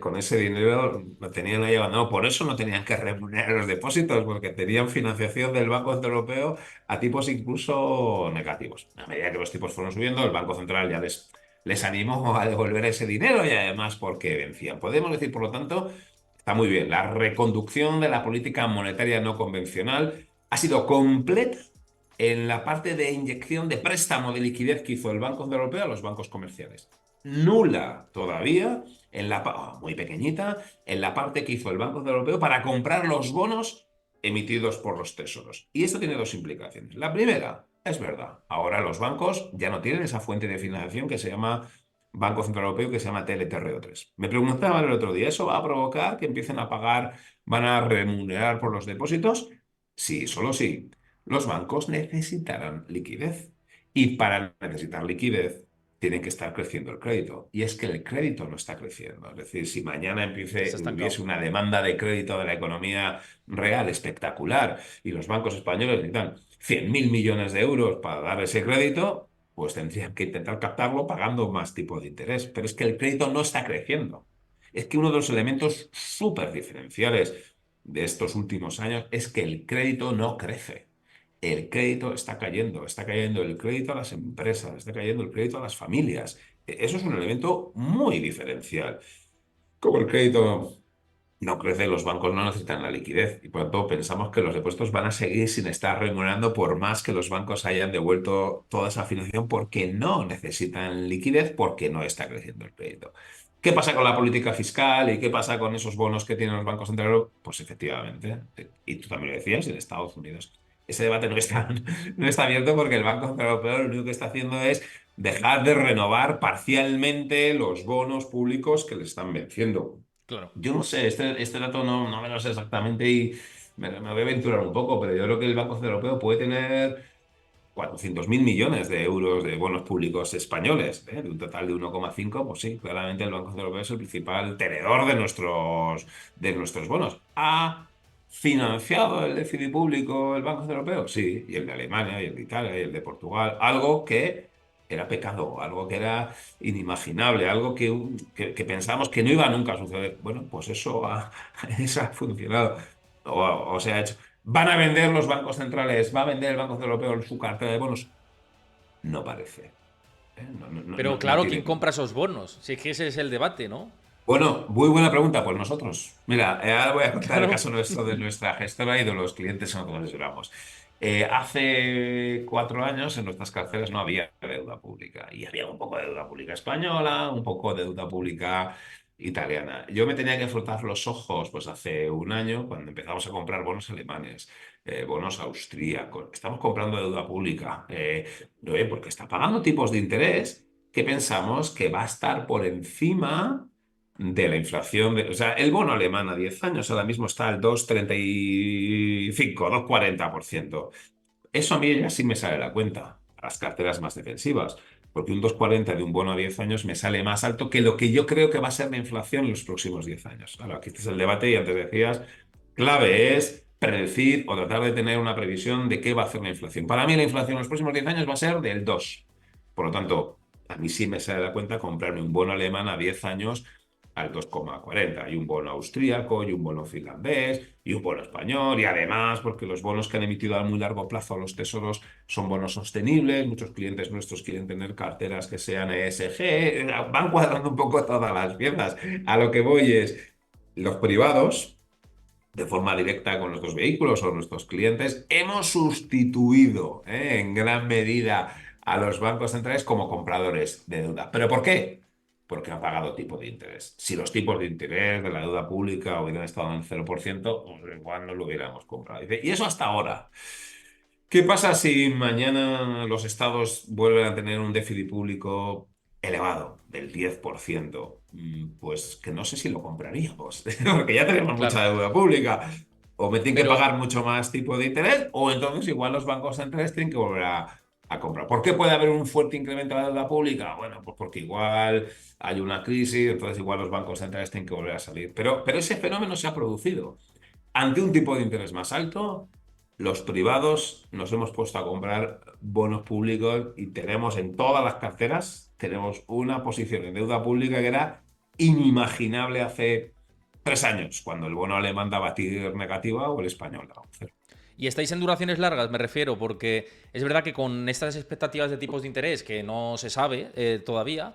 Speaker 2: Con ese dinero lo tenían ahí abandonado. Por eso no tenían que remunerar los depósitos, porque tenían financiación del Banco Europeo a tipos incluso negativos. A medida que los tipos fueron subiendo, el Banco Central ya les animó a devolver ese dinero y además porque vencían. Podemos decir, por lo tanto, está muy bien, la reconducción de la política monetaria no convencional ha sido completa en la parte de inyección de préstamo de liquidez que hizo el Banco Central Europeo a los bancos comerciales. Nula todavía, muy pequeñita, en la parte que hizo el Banco Central Europeo para comprar los bonos emitidos por los tesoros. Y esto tiene dos implicaciones. La primera, es verdad, ahora los bancos ya no tienen esa fuente de financiación que se llama Banco Central Europeo, que se llama TLTRO3. Me preguntaban el otro día, ¿eso va a provocar que empiecen a pagar, van a remunerar por los depósitos? Sí, solo sí. Los bancos necesitarán liquidez. Y para necesitar liquidez, tienen que estar creciendo el crédito. Y es que el crédito no está creciendo. Es decir, si mañana
Speaker 1: Está
Speaker 2: hubiese
Speaker 1: estancado.
Speaker 2: una demanda de crédito de la economía real espectacular y los bancos españoles necesitan 100.000 millones de euros para dar ese crédito, pues tendrían que intentar captarlo pagando más tipo de interés. Pero es que el crédito no está creciendo. Es que uno de los elementos súper diferenciales de estos últimos años es que el crédito no crece. El crédito está cayendo el crédito a las empresas, está cayendo el crédito a las familias. Eso es un elemento muy diferencial. Como el crédito no crece, los bancos no necesitan la liquidez y por lo tanto pensamos que los depósitos van a seguir sin estar remunerando por más que los bancos hayan devuelto toda esa financiación porque no necesitan liquidez, porque no está creciendo el crédito. ¿Qué pasa con la política fiscal y qué pasa con esos bonos que tienen los bancos centrales? Pues efectivamente, y tú también lo decías, en Estados Unidos. Ese debate no está abierto porque el Banco Central Europeo lo único que está haciendo es dejar de renovar parcialmente los bonos públicos que le están venciendo.
Speaker 1: Claro.
Speaker 2: Yo no sé, este dato no me lo sé exactamente y me voy a aventurar un poco, pero yo creo que el Banco Central Europeo puede tener 400.000 millones de euros de bonos públicos españoles, ¿eh? De un total de 1,5, pues sí, claramente el Banco Central Europeo es el principal tenedor de nuestros bonos. ¿Ha financiado el déficit público el Banco Central Europeo? Sí, y el de Alemania, y el de Italia, y el de Portugal, algo que era pecado, algo que era inimaginable, algo que pensamos que no iba nunca a suceder. Bueno, pues eso ha funcionado o se ha hecho. ¿Van a vender los bancos centrales? ¿Va a vender el Banco Central Europeo su cartera de bonos? No parece. No, no, no,
Speaker 1: Pero
Speaker 2: no
Speaker 1: claro,
Speaker 2: tiene
Speaker 1: ¿quién compra
Speaker 2: pinta.
Speaker 1: esos bonos? Si es que ese es el debate, ¿no?
Speaker 2: Bueno, muy buena pregunta, pues nosotros. Mira, ahora voy a contar el
Speaker 1: Claro.
Speaker 2: caso nuestro de nuestra gestora y de los clientes a los que nos llevamos. Hace 4 años en nuestras carteras no había deuda pública y había un poco de deuda pública española, un poco de deuda pública italiana. Yo me tenía que frotar los ojos pues hace un año cuando empezamos a comprar bonos alemanes, bonos austríacos. Estamos comprando deuda pública, oye, porque está pagando tipos de interés que pensamos que va a estar por encima de la inflación. O sea, el bono alemán a 10 años ahora mismo está al 2,35, 2,40%. Eso a mí ya sí me sale a la cuenta, a las carteras más defensivas, porque un 2,40 de un bono a 10 años me sale más alto que lo que yo creo que va a ser la inflación en los próximos 10 años. Ahora, aquí este es el debate y antes decías, clave es predecir o tratar de tener una previsión de qué va a hacer la inflación. Para mí la inflación en los próximos 10 años va a ser del 2. Por lo tanto, a mí sí me sale a la cuenta comprarme un bono alemán a 10 años al 2,40 y un bono austríaco y un bono finlandés y un bono español y además porque los bonos que han emitido a muy largo plazo a los tesoros son bonos sostenibles, muchos clientes nuestros quieren tener carteras que sean ESG, van cuadrando un poco todas las piezas. A lo que voy es, los privados de forma directa con nuestros vehículos o nuestros clientes, hemos sustituido en gran medida a los bancos centrales como compradores de deuda. ¿Pero por qué? Porque han pagado tipo de interés. Si los tipos de interés de la deuda pública hubieran estado en el 0%, pues igual no lo hubiéramos comprado. Dice, y eso hasta ahora. ¿Qué pasa si mañana los estados vuelven a tener un déficit público elevado, del 10%? Pues que no sé si lo compraríamos, porque ya tenemos
Speaker 1: Claro.
Speaker 2: mucha deuda pública. O me tienen que
Speaker 1: Pero,
Speaker 2: pagar mucho más tipo de interés, o entonces igual los bancos centrales tienen que volver a comprar. ¿Por qué puede haber un fuerte incremento de la deuda pública? Bueno, pues porque igual hay una crisis, entonces igual los bancos centrales tienen que volver a salir. Pero ese fenómeno se ha producido. Ante un tipo de interés más alto, los privados nos hemos puesto a comprar bonos públicos y tenemos en todas las carteras, tenemos una posición en deuda pública que era inimaginable hace 3 años, cuando el bono alemán daba TIR negativa o el español daba un cero.
Speaker 1: ¿y estáis en duraciones largas? Me refiero, porque es verdad que con estas expectativas de tipos de interés que no se sabe todavía,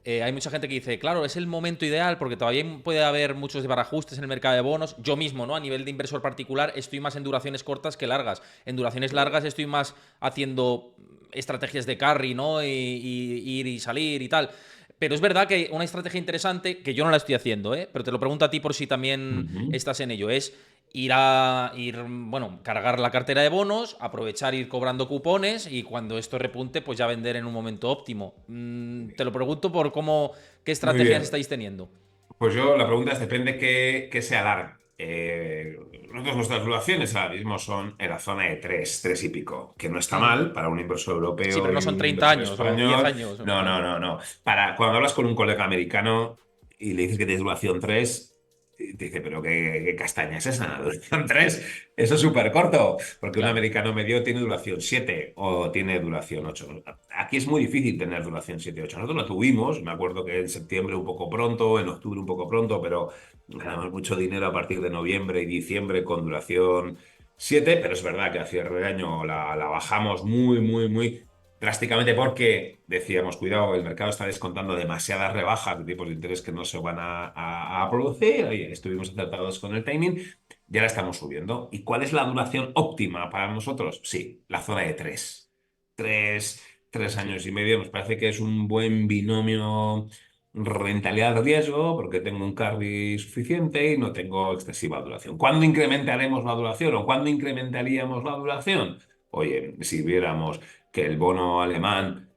Speaker 1: hay mucha gente que dice, claro, es el momento ideal porque todavía puede haber muchos desbarajustes en el mercado de bonos. Yo mismo, ¿no? A nivel de inversor particular, estoy más en duraciones cortas que largas. En duraciones largas estoy más haciendo estrategias de carry, ¿no? Ir y salir y tal. Pero es verdad que una estrategia interesante, que yo no la estoy haciendo, ¿eh? Pero te lo pregunto a ti por si también
Speaker 2: Ujú.
Speaker 1: estás en ello, es bueno, cargar la cartera de bonos, aprovechar ir cobrando cupones y cuando esto repunte, pues ya vender en un momento óptimo. Te lo pregunto por qué
Speaker 2: Muy
Speaker 1: estrategias
Speaker 2: bien.
Speaker 1: estáis teniendo.
Speaker 2: Pues yo, la pregunta es, depende qué se alarga. Nosotros nuestras duraciones ahora mismo son en la zona de 3 y pico, que no está
Speaker 1: Ujú.
Speaker 2: mal para un inversor
Speaker 1: Sí, pero
Speaker 2: europeo
Speaker 1: no
Speaker 2: y
Speaker 1: son
Speaker 2: un
Speaker 1: 30
Speaker 2: inversor
Speaker 1: años o 10
Speaker 2: español.
Speaker 1: años, me
Speaker 2: No, no,
Speaker 1: imagino.
Speaker 2: no, no. Cuando hablas con un colega americano y le dices que tienes duración 3 y te dice, pero qué castaña es esa, duración 3. Eso es súper corto, porque un
Speaker 1: Claro.
Speaker 2: americano medio tiene duración 7 o tiene duración 8. Aquí es muy difícil tener duración 7 8. Nosotros la tuvimos, me acuerdo que en septiembre un poco pronto, en octubre un poco pronto, pero ganamos mucho dinero a partir de noviembre y diciembre con duración 7, pero es verdad que a cierre de año la bajamos muy, muy, muy drásticamente porque decíamos, cuidado, el mercado está descontando demasiadas rebajas de tipos de interés que no se van a producir. Oye, estuvimos acertados con el timing y ahora estamos subiendo. ¿Y cuál es la duración óptima para nosotros? Sí, la zona de 3. 3
Speaker 1: Sí.
Speaker 2: años y medio nos parece que es un buen binomio rentabilidad-riesgo porque tengo un carry suficiente y no tengo excesiva duración. ¿Cuándo incrementaremos la duración o cuándo incrementaríamos la duración? Oye, si viéramos que el bono alemán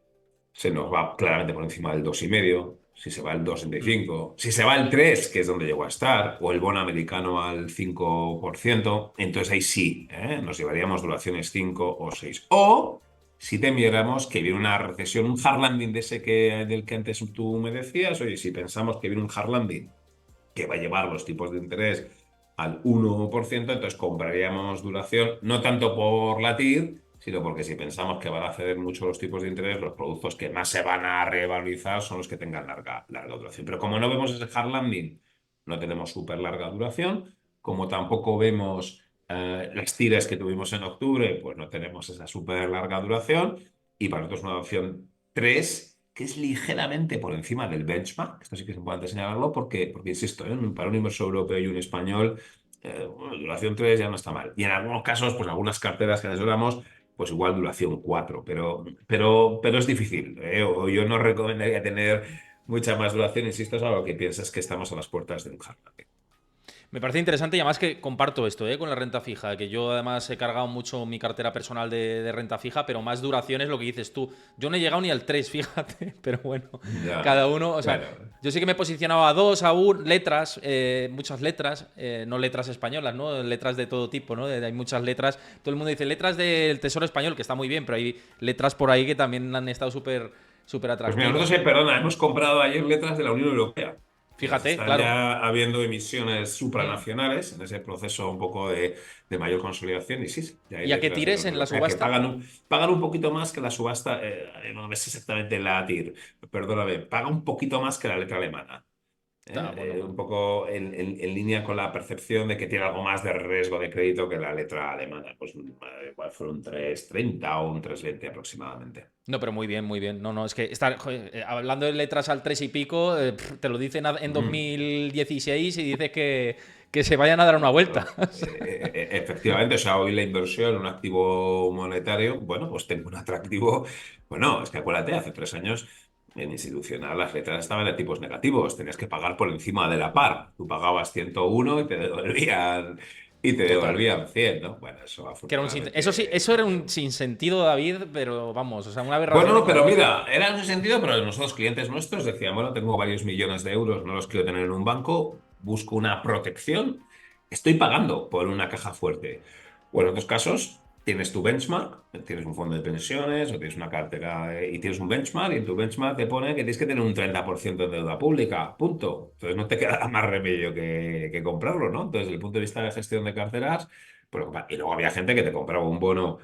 Speaker 2: se nos va claramente por encima del 2,5, si se va al
Speaker 1: Mm.
Speaker 2: 2,75, si se va al 3, que es donde llegó a estar, o el bono americano al 5%, entonces ahí sí, nos llevaríamos duraciones 5 o 6. O si temiéramos que viene una recesión, un hard landing de ese del que antes tú me decías, oye, si pensamos que viene un hard landing que va a llevar los tipos de interés al 1%, entonces compraríamos duración, no tanto por latir, sino porque si pensamos que van a ceder mucho los tipos de interés, los productos que más se van a revalorizar son los que tengan larga duración. Pero como no vemos ese hard landing, no tenemos súper larga duración, como tampoco vemos las tiras que tuvimos en octubre, pues no tenemos esa súper larga duración, y para nosotros una opción 3 que es ligeramente por encima del benchmark. Esto sí que es importante señalarlo porque insisto, para un inversor europeo y un español, bueno, duración 3 ya no está mal. Y en algunos casos, pues algunas carteras que asesoramos, pues igual duración 4, pero es difícil, ¿eh? O yo no recomendaría tener mucha más duración, insisto, es algo que piensas que estamos a las puertas de un hard landing.
Speaker 1: Me parece interesante y además que comparto esto, con la renta fija, que yo además he cargado mucho mi cartera personal de renta fija, pero más duración es lo que dices tú. Yo no he llegado ni al 3, fíjate, pero bueno,
Speaker 2: Ya,
Speaker 1: cada uno, o sea,
Speaker 2: bueno,
Speaker 1: yo sí que me he posicionado a 2, a 1, letras, muchas letras, no letras españolas, ¿no? Letras de todo tipo, ¿no? Hay muchas letras. Todo el mundo dice letras del Tesoro Español, que está muy bien, pero hay letras por ahí que también han estado súper
Speaker 2: pues mira, nosotros,
Speaker 1: atractivas.
Speaker 2: perdona, hemos comprado ayer letras de la Unión Europea. Se
Speaker 1: Fíjate,
Speaker 2: están
Speaker 1: claro.
Speaker 2: ya habiendo emisiones
Speaker 1: Mm.
Speaker 2: supranacionales en ese proceso un poco de mayor consolidación. Y sí, sí, ya hay
Speaker 1: ¿Y a qué
Speaker 2: letras de la
Speaker 1: tires
Speaker 2: Unión
Speaker 1: en la
Speaker 2: Europea que
Speaker 1: subasta?
Speaker 2: pagan un poquito más que la subasta, no es exactamente la TIR, perdóname, paga un poquito más que la letra alemana.
Speaker 1: Está, bueno,
Speaker 2: Un poco en línea con la percepción de que tiene algo más de riesgo de crédito que la letra alemana. Pues igual fueron un 3,30 o un 3,20 aproximadamente.
Speaker 1: no, pero muy bien, muy bien. No, no, es que estar joder, hablando de letras al 3 y pico, te lo dicen en
Speaker 2: Mm.
Speaker 1: 2016 y dices que se vayan a dar una vuelta.
Speaker 2: Exacto. Efectivamente, o sea, hoy la inversión en un activo monetario, bueno, pues tengo un atractivo. Bueno, es que acuérdate, hace 3 años en institucional las letras estaban de tipos negativos, tenías que pagar por encima de la par. Tú pagabas 101 y te
Speaker 1: Total.
Speaker 2: devolvían 100, ¿no? Bueno, eso
Speaker 1: Que era eso sí,
Speaker 2: afortunadamente
Speaker 1: eso era un
Speaker 2: cambió.
Speaker 1: sinsentido, David, pero vamos, o sea, una
Speaker 2: Bueno,
Speaker 1: aberración de
Speaker 2: no, pero
Speaker 1: cojones.
Speaker 2: mira, era en ese sentido, pero nosotros, clientes nuestros, decían, bueno, tengo varios millones de euros, no los quiero tener en un banco, busco una protección, estoy pagando por una caja fuerte. O en otros casos, tienes tu benchmark, tienes un fondo de pensiones o tienes una cartera y tienes un benchmark y en tu benchmark te pone que tienes que tener un 30% de deuda pública, punto. Entonces no te queda más remedio que comprarlo, ¿no? Entonces, desde el punto de vista de gestión de carteras, y luego había gente que te compraba un bono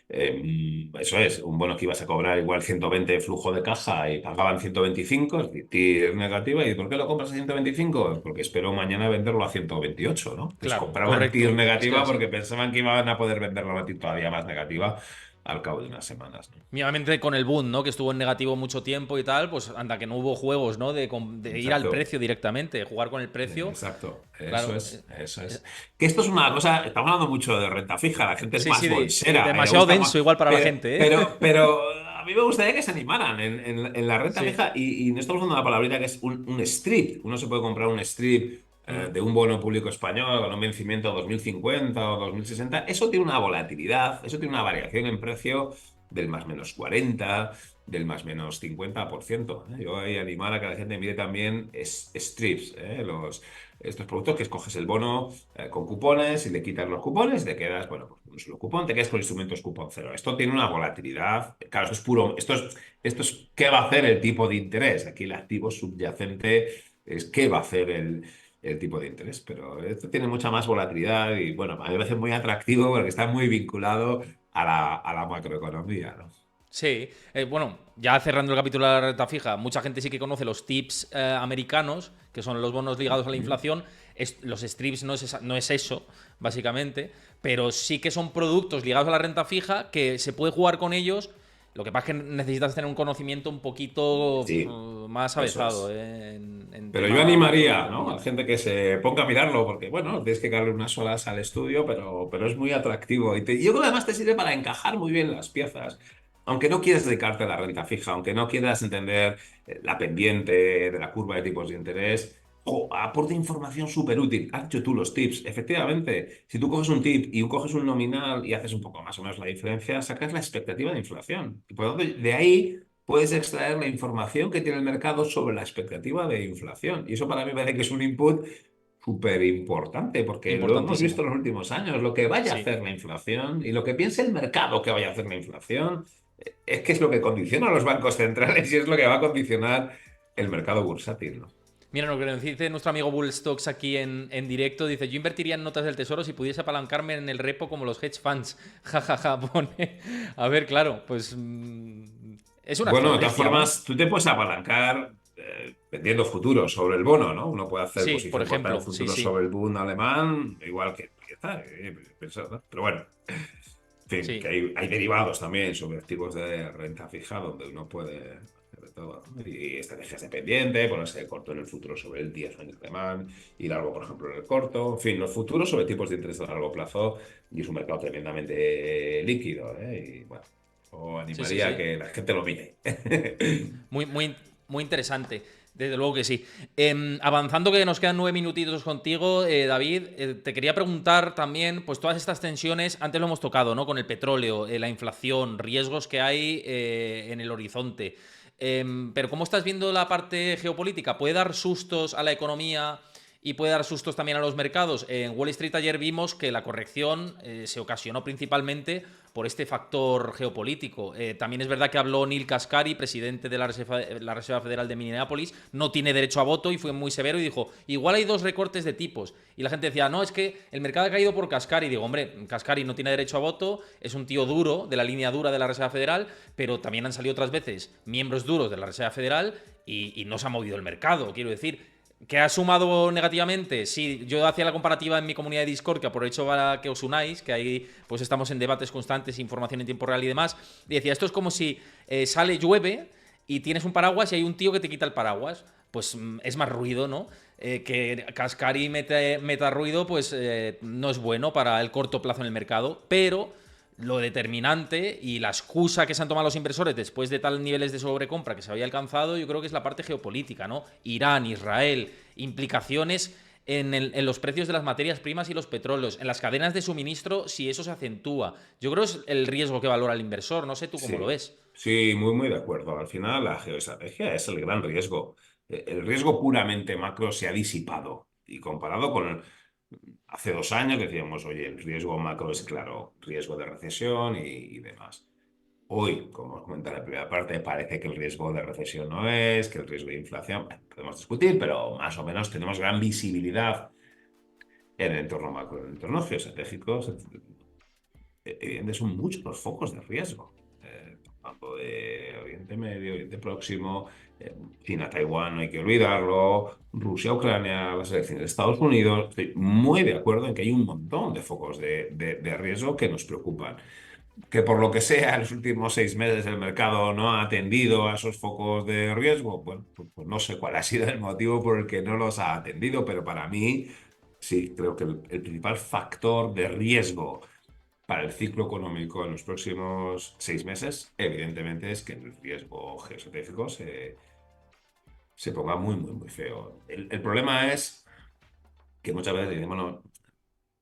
Speaker 2: eso es, un bono que ibas a cobrar igual 120 de flujo de caja y pagaban 125, es decir, TIR negativa. ¿Y por qué lo compras a 125? Porque espero mañana venderlo a 128, ¿no? Entonces
Speaker 1: Claro,
Speaker 2: compraban TIR
Speaker 1: correcto. Es que es
Speaker 2: negativa
Speaker 1: así.
Speaker 2: porque pensaban que iban a poder venderlo a TIR todavía más negativa al cabo de unas semanas, ¿no?
Speaker 1: Mínimamente con el boom, ¿no? Que estuvo en negativo mucho tiempo y tal, pues anda que no hubo juegos, ¿no? De ir al
Speaker 2: Exacto.
Speaker 1: precio directamente, jugar con el precio.
Speaker 2: Exacto, eso
Speaker 1: Claro.
Speaker 2: es, eso
Speaker 1: Eh,
Speaker 2: es. Que esto es una cosa, estamos hablando mucho de renta fija, la gente es
Speaker 1: sí,
Speaker 2: más
Speaker 1: sí,
Speaker 2: bolsera, le
Speaker 1: demasiado
Speaker 2: gusta
Speaker 1: denso
Speaker 2: más,
Speaker 1: igual para la gente, ¿eh?
Speaker 2: pero a mí me gustaría que se animaran en la renta
Speaker 1: Sí.
Speaker 2: fija y no estamos usando una palabrita que es un strip. Uno se puede comprar un strip
Speaker 1: Mm.
Speaker 2: de un bono público español con un vencimiento 2050 o 2060. Eso tiene una volatilidad, eso tiene una variación en precio del más menos 40, del más menos 50%. ¿Eh? Yo ahí animar a que la gente mire también strips, estos productos que escoges el bono con cupones y le quitas los cupones y te quedas, bueno, pues un solo cupón, te quedas con instrumentos cupón cero. Esto tiene una volatilidad. Claro, esto es puro, esto es qué va a hacer el tipo de interés. Aquí el activo subyacente es qué va a hacer el tipo de interés, pero esto tiene mucha más volatilidad y bueno, a mí me parece muy atractivo porque está muy vinculado a la macroeconomía, ¿no?
Speaker 1: Sí, bueno, ya cerrando el capítulo de la renta fija, mucha gente sí que conoce los tips americanos, que son los bonos ligados a la
Speaker 2: Ujú.
Speaker 1: inflación. Los strips no es eso, básicamente, pero sí que son productos ligados a la renta fija que se puede jugar con ellos. Lo que pasa es que necesitas tener un conocimiento un poquito
Speaker 2: Sí,
Speaker 1: más
Speaker 2: eso
Speaker 1: avezado,
Speaker 2: es.
Speaker 1: en
Speaker 2: Pero yo
Speaker 1: tema
Speaker 2: animaría, ¿no? A
Speaker 1: macroeconomía.
Speaker 2: gente que se ponga a mirarlo, porque bueno, tienes que darle unas horas al estudio, pero es muy atractivo. Yo creo que además te sirve para encajar muy bien las piezas. Aunque no quieras dedicarte a la renta fija, aunque no quieras entender la pendiente de la curva de tipos de interés, aporta información súper útil. Has hecho tú los tips. Efectivamente, si tú coges un tip y coges un nominal y haces un poco más o menos la diferencia, sacas la expectativa de inflación. Y por lo tanto, de ahí puedes extraer la información que tiene el mercado sobre la expectativa de inflación. Y eso para mí me parece que es un input súper importante, porque lo hemos visto
Speaker 1: Importantísimo.
Speaker 2: en los últimos años. Lo que vaya a
Speaker 1: Sí.
Speaker 2: hacer la inflación y lo que piense el mercado que vaya a hacer la inflación es que es lo que condiciona a los bancos centrales y es lo que va a condicionar el mercado bursátil, ¿no?
Speaker 1: Mira, lo que nos dice nuestro amigo Bull Stocks aquí en directo, dice, yo invertiría en notas del tesoro si pudiese apalancarme en el repo como los hedge funds. Ja, ja, ja, pone. A ver, claro, pues es una
Speaker 2: Bueno, de todas
Speaker 1: estrategia, ¿no?
Speaker 2: formas, tú te puedes apalancar vendiendo futuros sobre el bono, ¿no? Uno puede hacer
Speaker 1: Sí, por
Speaker 2: posición corta de
Speaker 1: ejemplo, sí,
Speaker 2: futuros
Speaker 1: sí,
Speaker 2: sobre el Bund alemán, igual que está, ¿no? Pero bueno, en fin, que
Speaker 1: sí,
Speaker 2: hay derivados también sobre activos de renta fija donde uno puede hacer de todo, ¿no? Y estrategias de pendiente, ponerse de corto en el futuro sobre el 10 años alemán y largo, por ejemplo, en el corto. En fin, los futuros sobre tipos de interés a largo plazo y es un mercado tremendamente líquido, ¿eh? Y bueno, o
Speaker 1: sí, sí,
Speaker 2: animaría a
Speaker 1: sí.
Speaker 2: que la gente lo mire.
Speaker 1: Muy, muy, muy interesante. Desde luego que sí. Avanzando, que nos quedan 9 minutitos contigo, David, te quería preguntar también, pues todas estas tensiones, antes lo hemos tocado, ¿no? Con el petróleo, la inflación, riesgos que hay en el horizonte. Pero ¿cómo estás viendo la parte geopolítica? ¿Puede dar sustos a la economía y puede dar sustos también a los mercados? En Wall Street ayer vimos que la corrección se ocasionó principalmente por este factor geopolítico. También es verdad que habló Neil Kashkari, presidente de la Reserva Federal de Minneapolis, no tiene derecho a voto y fue muy severo y dijo, igual hay dos recortes de tipos. Y la gente decía, no, es que el mercado ha caído por Kashkari. Y digo, hombre, Kashkari no tiene derecho a voto, es un tío duro, de la línea dura de la Reserva Federal, pero también han salido otras veces miembros duros de la Reserva Federal y no se ha movido el mercado, quiero decir. ¿Que ha sumado negativamente? Sí, yo hacía la comparativa en mi comunidad de Discord, que aprovecho para que os unáis, que ahí pues estamos en debates constantes, información en tiempo real y demás. Y decía, esto es como si llueve y tienes un paraguas y hay un tío que te quita el paraguas. Pues es más ruido, ¿no? Que Kashkari meta ruido, pues no es bueno para el corto plazo en el mercado, pero lo determinante y la excusa que se han tomado los inversores después de tal niveles de sobrecompra que se había alcanzado, yo creo que es la parte geopolítica, ¿no? Irán, Israel, implicaciones en los precios de las materias primas y los petróleos, en las cadenas de suministro, si eso se acentúa. Yo creo que es el riesgo que valora el inversor, no sé tú cómo lo
Speaker 2: Sí,
Speaker 1: ves.
Speaker 2: sí, muy, muy de acuerdo. Al final, la geoestrategia es el gran riesgo. El riesgo puramente macro se ha disipado. Y comparado con hace 2 años, decíamos, oye, el riesgo macro es claro, riesgo de recesión y demás. Hoy, como os comenté en la primera parte, parece que el riesgo de recesión no es, que el riesgo de inflación, podemos discutir, pero más o menos tenemos gran visibilidad en el entorno macro, en el entorno geoestratégico. Evidentemente son muchos los focos de riesgo. Hablando de Oriente Medio, Oriente Próximo, China, Taiwán, no hay que olvidarlo, Rusia, Ucrania, las elecciones de Estados Unidos. Estoy muy de acuerdo en que hay un montón de focos de riesgo que nos preocupan. Que por lo que sea, en los últimos 6 meses el mercado no ha atendido a esos focos de riesgo. Bueno, pues no sé cuál ha sido el motivo por el que no los ha atendido, pero para mí sí, creo que el principal factor de riesgo para el ciclo económico en los próximos 6 meses, evidentemente, es que el riesgo geoestratégico se ponga muy, muy, muy feo. El problema es que muchas veces dicen, bueno,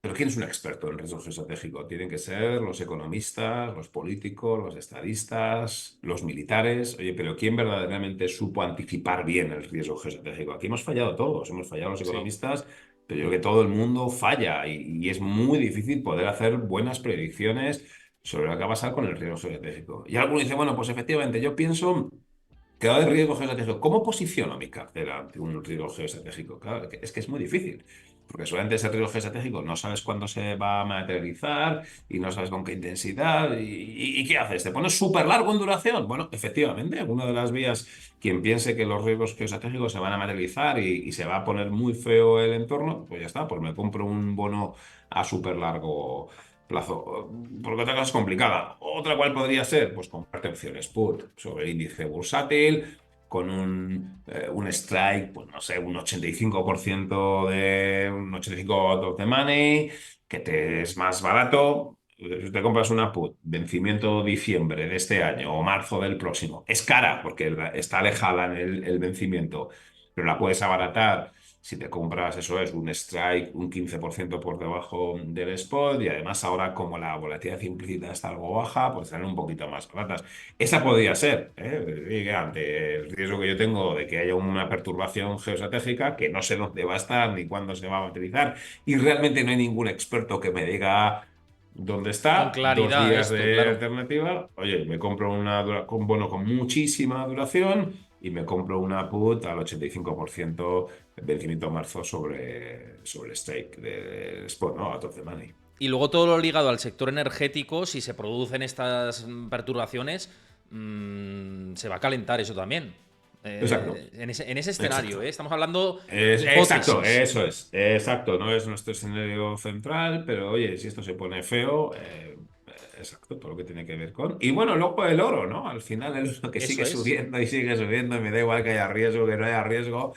Speaker 2: pero ¿quién es un experto en riesgo geoestratégico? Tienen que ser los economistas, los políticos, los estadistas, los militares. Oye, pero ¿quién verdaderamente supo anticipar bien el riesgo geoestratégico? Aquí hemos fallado todos, hemos fallado los
Speaker 1: Sí.
Speaker 2: economistas, pero yo creo que todo el mundo falla y es muy difícil poder hacer buenas predicciones sobre lo que va a pasar con el riesgo geoestratégico. Y algunos dicen, bueno, pues efectivamente, yo pienso que va a haber riesgo geoestratégico. ¿Cómo posiciono mi cartera ante un riesgo geoestratégico? Claro, es que es muy difícil. Porque solamente ese riesgo geoestratégico no sabes cuándo se va a materializar y no sabes con qué intensidad. ¿Y qué haces? ¿Te pones súper largo en duración? Bueno, efectivamente, alguna de las vías, quien piense que los riesgos geoestratégicos se van a materializar y se va a poner muy feo el entorno, pues ya está, pues me compro un bono a súper largo plazo. Porque otra cosa es complicada. Otra cual podría ser, pues comprarte opciones put sobre el índice bursátil con un strike, pues no sé, un 85% un 85 de money, que te es más barato. Si te compras una put, vencimiento diciembre de este año o marzo del próximo, es cara porque está alejada en el vencimiento, pero la puedes abaratar si te compras, eso es, un strike un 15% por debajo del spot y además ahora como la volatilidad implícita está algo baja, pues salen un poquito más baratas. Esa podría ser, ¿eh? Y ante el riesgo que yo tengo de que haya una perturbación geoestratégica que no sé dónde va a estar ni cuándo se va a materializar y realmente no hay ningún experto que me diga dónde
Speaker 1: Con
Speaker 2: está, dos
Speaker 1: claridad
Speaker 2: días
Speaker 1: esto,
Speaker 2: de
Speaker 1: claro.
Speaker 2: alternativa, oye, me compro un bono con muchísima duración y me compro una put al 85% el vencimiento a marzo sobre el stake del spot, ¿no? Out of the money.
Speaker 1: Y luego todo lo ligado al sector energético, si se producen estas perturbaciones, se va a calentar eso también.
Speaker 2: Exacto,
Speaker 1: En ese escenario,
Speaker 2: exacto.
Speaker 1: ¿eh? Estamos hablando
Speaker 2: Exacto,
Speaker 1: hipótesis.
Speaker 2: eso es, exacto, no es nuestro escenario central, pero oye, si esto se pone feo, exacto, todo lo que tiene que ver con... Y bueno, luego el oro, ¿no? Al final el oro que
Speaker 1: Eso
Speaker 2: sigue
Speaker 1: es.
Speaker 2: subiendo y sigue subiendo y me da igual que haya riesgo, que no haya riesgo.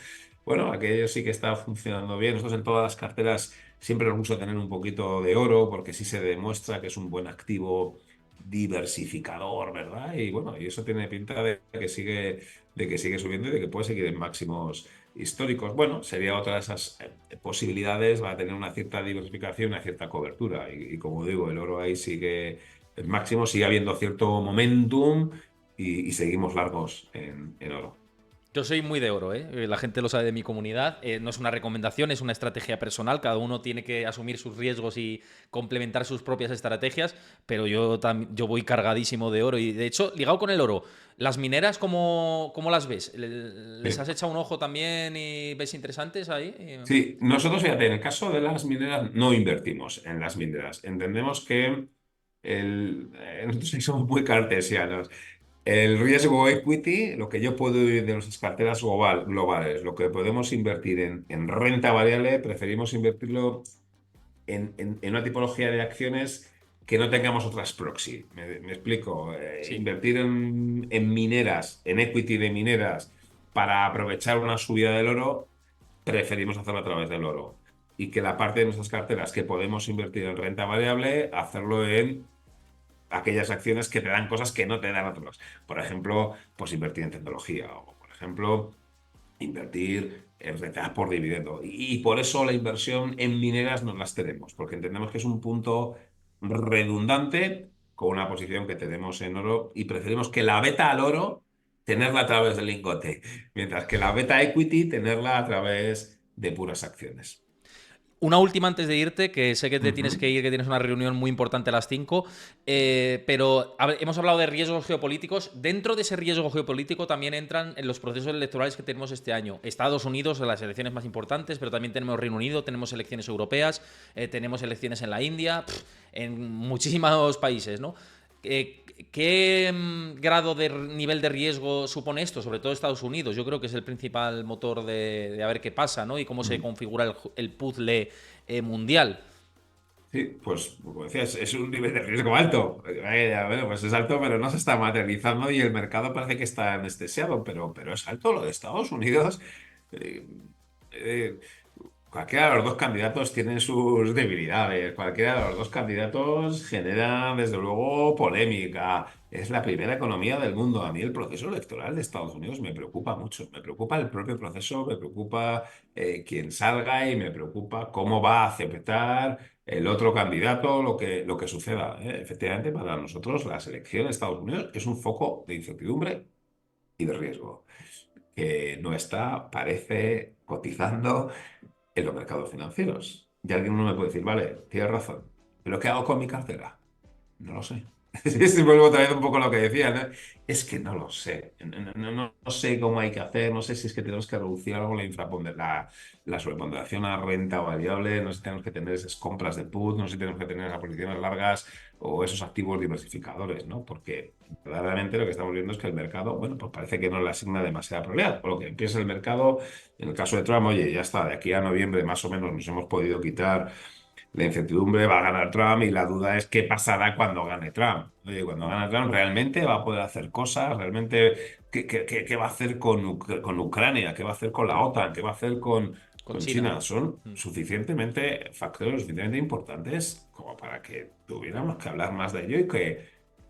Speaker 2: Bueno, aquello sí que está funcionando bien. Nosotros en todas las carteras siempre nos gusta tener un poquito de oro porque sí se demuestra que es un buen activo diversificador, ¿verdad? Y bueno, y eso tiene pinta de que sigue subiendo y de que puede seguir en máximos históricos. Bueno, sería otra de esas posibilidades, va a tener una cierta diversificación, una cierta cobertura. Y como digo, el oro ahí sigue en máximo, sigue habiendo cierto momentum y seguimos largos en oro.
Speaker 1: Yo soy muy de oro, ¿eh? La gente lo sabe de mi comunidad. No es una recomendación, es una estrategia personal. Cada uno tiene que asumir sus riesgos y complementar sus propias estrategias. Pero yo voy cargadísimo de oro. Y de hecho, ligado con el oro, ¿las mineras cómo las ves? ¿Les
Speaker 2: Sí.
Speaker 1: has echado un ojo también y ves interesantes ahí?
Speaker 2: Sí, nosotros, fíjate, en el caso de las mineras no invertimos en las mineras. Entendemos que nosotros somos muy cartesianos. El riesgo equity, lo que yo puedo ir de nuestras carteras globales, lo que podemos invertir en renta variable, preferimos invertirlo en una tipología de acciones que no tengamos otras proxy. Me explico.
Speaker 1: Sí.
Speaker 2: Invertir en mineras, en equity de mineras, para aprovechar una subida del oro, preferimos hacerlo a través del oro. Y que la parte de nuestras carteras que podemos invertir en renta variable, hacerlo en aquellas acciones que te dan cosas que no te dan otros. Por ejemplo, pues invertir en tecnología o, por ejemplo, invertir en rentas por dividendo. Y por eso la inversión en mineras no las tenemos, porque entendemos que es un punto redundante con una posición que tenemos en oro y preferimos que la beta al oro tenerla a través del lingote, mientras que la beta equity tenerla a través de puras acciones.
Speaker 1: Una última antes de irte, que sé que te tienes que
Speaker 2: Ujú.
Speaker 1: ir, que tienes una reunión muy importante a las 5, pero a ver, hemos hablado de riesgos geopolíticos. Dentro de ese riesgo geopolítico también entran en los procesos electorales que tenemos este año. Estados Unidos, las elecciones más importantes, pero también tenemos Reino Unido, tenemos elecciones europeas, tenemos elecciones en la India, en muchísimos países, ¿no? ¿Qué grado de nivel de riesgo supone esto? Sobre todo Estados Unidos. Yo creo que es el principal motor de a ver qué pasa, ¿no? Y cómo se configura el puzzle mundial.
Speaker 2: Sí, pues como decías, es un nivel de riesgo alto. Bueno, pues es alto, pero no se está materializando y el mercado parece que está anestesiado, pero es alto lo de Estados Unidos. eh, eh, Cualquiera de los dos candidatos tiene sus debilidades. Cualquiera de los dos candidatos genera, desde luego, polémica. Es la primera economía del mundo. A mí el proceso electoral de Estados Unidos me preocupa mucho. Me preocupa el propio proceso, me preocupa quién salga y me preocupa cómo va a aceptar el otro candidato lo que suceda. Efectivamente, para nosotros las elecciones de Estados Unidos es un foco de incertidumbre y de riesgo que no está, parece, cotizando en los mercados financieros. Y alguien no me puede decir, vale, tienes razón, pero ¿qué hago con mi cartera? No lo sé. Si vuelvo otra vez un poco a lo que decía, ¿no? Es que no lo sé. No sé cómo hay que hacer, no sé si es que tenemos que reducir algo la sobreponderación a renta variable, no sé si tenemos que tener esas compras de put, no sé si tenemos que tener esas posiciones largas o esos activos diversificadores, ¿no? Porque verdaderamente lo que estamos viendo es que el mercado, bueno, pues parece que no le asigna demasiada probabilidad. Por lo que empieza el mercado, en el caso de Trump, oye, ya está, de aquí a noviembre más o menos nos hemos podido quitar la incertidumbre, va a ganar Trump y la duda es qué pasará cuando gane Trump. Oye, cuando gane Trump, ¿realmente va a poder hacer cosas? ¿Realmente qué va a hacer con Ucrania? ¿Qué va a hacer con la OTAN? ¿Qué va a hacer
Speaker 1: Con
Speaker 2: con
Speaker 1: China.
Speaker 2: China? Son suficientemente factores suficientemente importantes como para que tuviéramos que hablar más de ello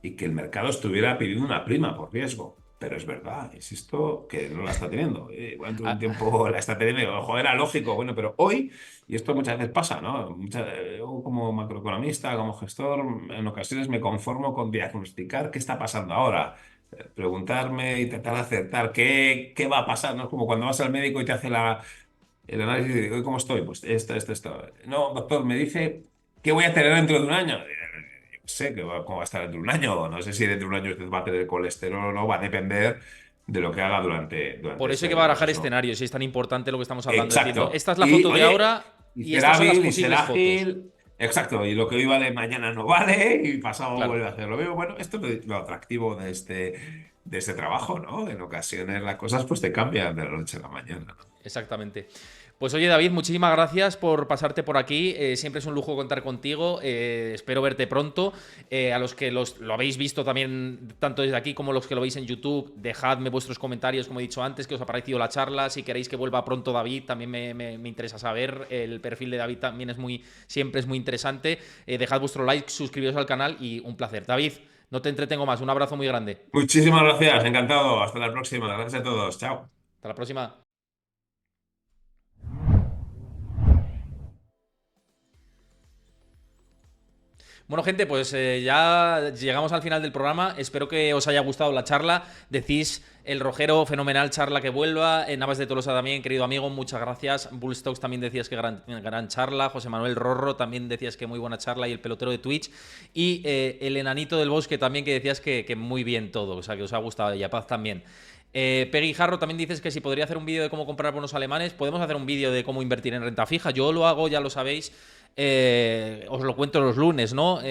Speaker 2: y que el mercado estuviera pidiendo una prima por riesgo. Pero es verdad, insisto, que no la está teniendo. Durante un
Speaker 1: Ah,
Speaker 2: tiempo la está teniendo. Ojo, era lógico. Bueno, pero hoy y esto muchas veces pasa, ¿no? Yo como macroeconomista, como gestor, en ocasiones me conformo con diagnosticar qué está pasando ahora. Preguntarme, intentar acertar qué va a pasar, ¿no? Es como cuando vas al médico y te hace el análisis y digo, "Oye, ¿cómo estoy? Pues esto. No, doctor, me dice, ¿qué voy a tener dentro de un año? Yo sé cómo va a estar dentro de un año. No sé si dentro de un año usted va a tener colesterol o no, va a depender de lo que haga durante
Speaker 1: por eso hay que
Speaker 2: este
Speaker 1: barajar
Speaker 2: proceso.
Speaker 1: escenarios y es tan importante lo que estamos hablando. Diciendo,
Speaker 2: Exacto.
Speaker 1: esta es la
Speaker 2: Y
Speaker 1: foto de
Speaker 2: oye,
Speaker 1: ahora
Speaker 2: y
Speaker 1: y
Speaker 2: ser
Speaker 1: estas son las
Speaker 2: hábil y ser
Speaker 1: posibles fotos.
Speaker 2: ágil. Exacto. Y lo que hoy vale mañana no vale y pasado
Speaker 1: Claro.
Speaker 2: vuelve a hacer lo mismo. Bueno, esto es lo atractivo de este trabajo, ¿no? En ocasiones las cosas pues te cambian de la noche a la mañana, ¿no?
Speaker 1: Exactamente. Pues oye, David, muchísimas gracias por pasarte por aquí. Siempre es un lujo contar contigo. Espero verte pronto. A los que lo habéis visto también, tanto desde aquí como los que lo veis en YouTube, dejadme vuestros comentarios, como he dicho antes, que os ha parecido la charla. Si queréis que vuelva pronto David, también me interesa saber. El perfil de David también siempre es muy interesante. Dejad vuestro like, suscribiros al canal y un placer. David, no te entretengo más. Un abrazo muy grande.
Speaker 2: Muchísimas gracias, encantado. Hasta la próxima. Gracias a todos. Chao.
Speaker 1: Hasta la próxima. Bueno, gente, pues ya llegamos al final del programa. Espero que os haya gustado la charla. Decís el Rojero, fenomenal charla, que vuelva. Navas de Tolosa también, querido amigo, muchas gracias. Bullstocks también decías que gran charla. José Manuel Rorro también decías que muy buena charla. Y el pelotero de Twitch. Y el enanito del bosque también, que decías que muy bien todo. O sea, que os ha gustado. Y a Paz también. Peggy Jarro también dices que si podría hacer un vídeo de cómo comprar bonos alemanes. Podemos hacer un vídeo de cómo invertir en renta fija. Yo lo hago, ya lo sabéis. Os lo cuento los lunes, ¿no?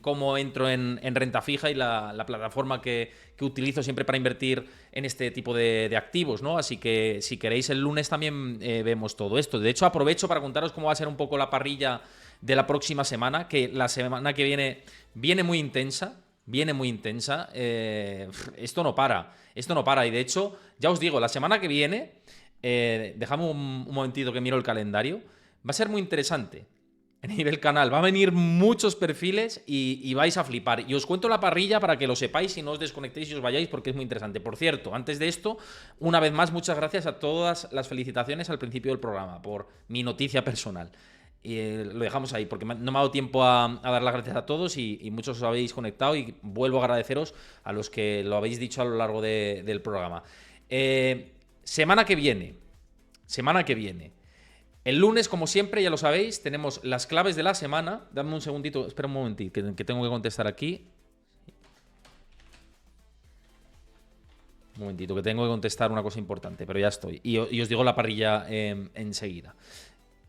Speaker 1: Cómo entro en renta fija y la plataforma que utilizo siempre para invertir en este tipo de activos, ¿no? Así que si queréis el lunes también vemos todo esto. De hecho, aprovecho para contaros cómo va a ser un poco la parrilla de la próxima semana, que la semana que viene muy intensa. Viene muy intensa. Esto no para. Esto no para. Y de hecho, ya os digo, la semana que viene, dejadme un momentito que miro el calendario, va a ser muy interesante. A nivel canal, va a venir muchos perfiles y vais a flipar. Y os cuento la parrilla para que lo sepáis y no os desconectéis y os vayáis, porque es muy interesante. Por cierto, antes de esto, una vez más, muchas gracias a todas las felicitaciones al principio del programa por mi noticia personal. Y lo dejamos ahí, porque no me ha dado tiempo a dar las gracias a todos y muchos os habéis conectado y vuelvo a agradeceros a los que lo habéis dicho a lo largo del programa. Semana que viene. El lunes, como siempre, ya lo sabéis, tenemos las claves de la semana. Dame un segundito, espera un momentito, que tengo que contestar aquí. Un momentito, que tengo que contestar una cosa importante, pero ya estoy. Y os digo la parrilla enseguida.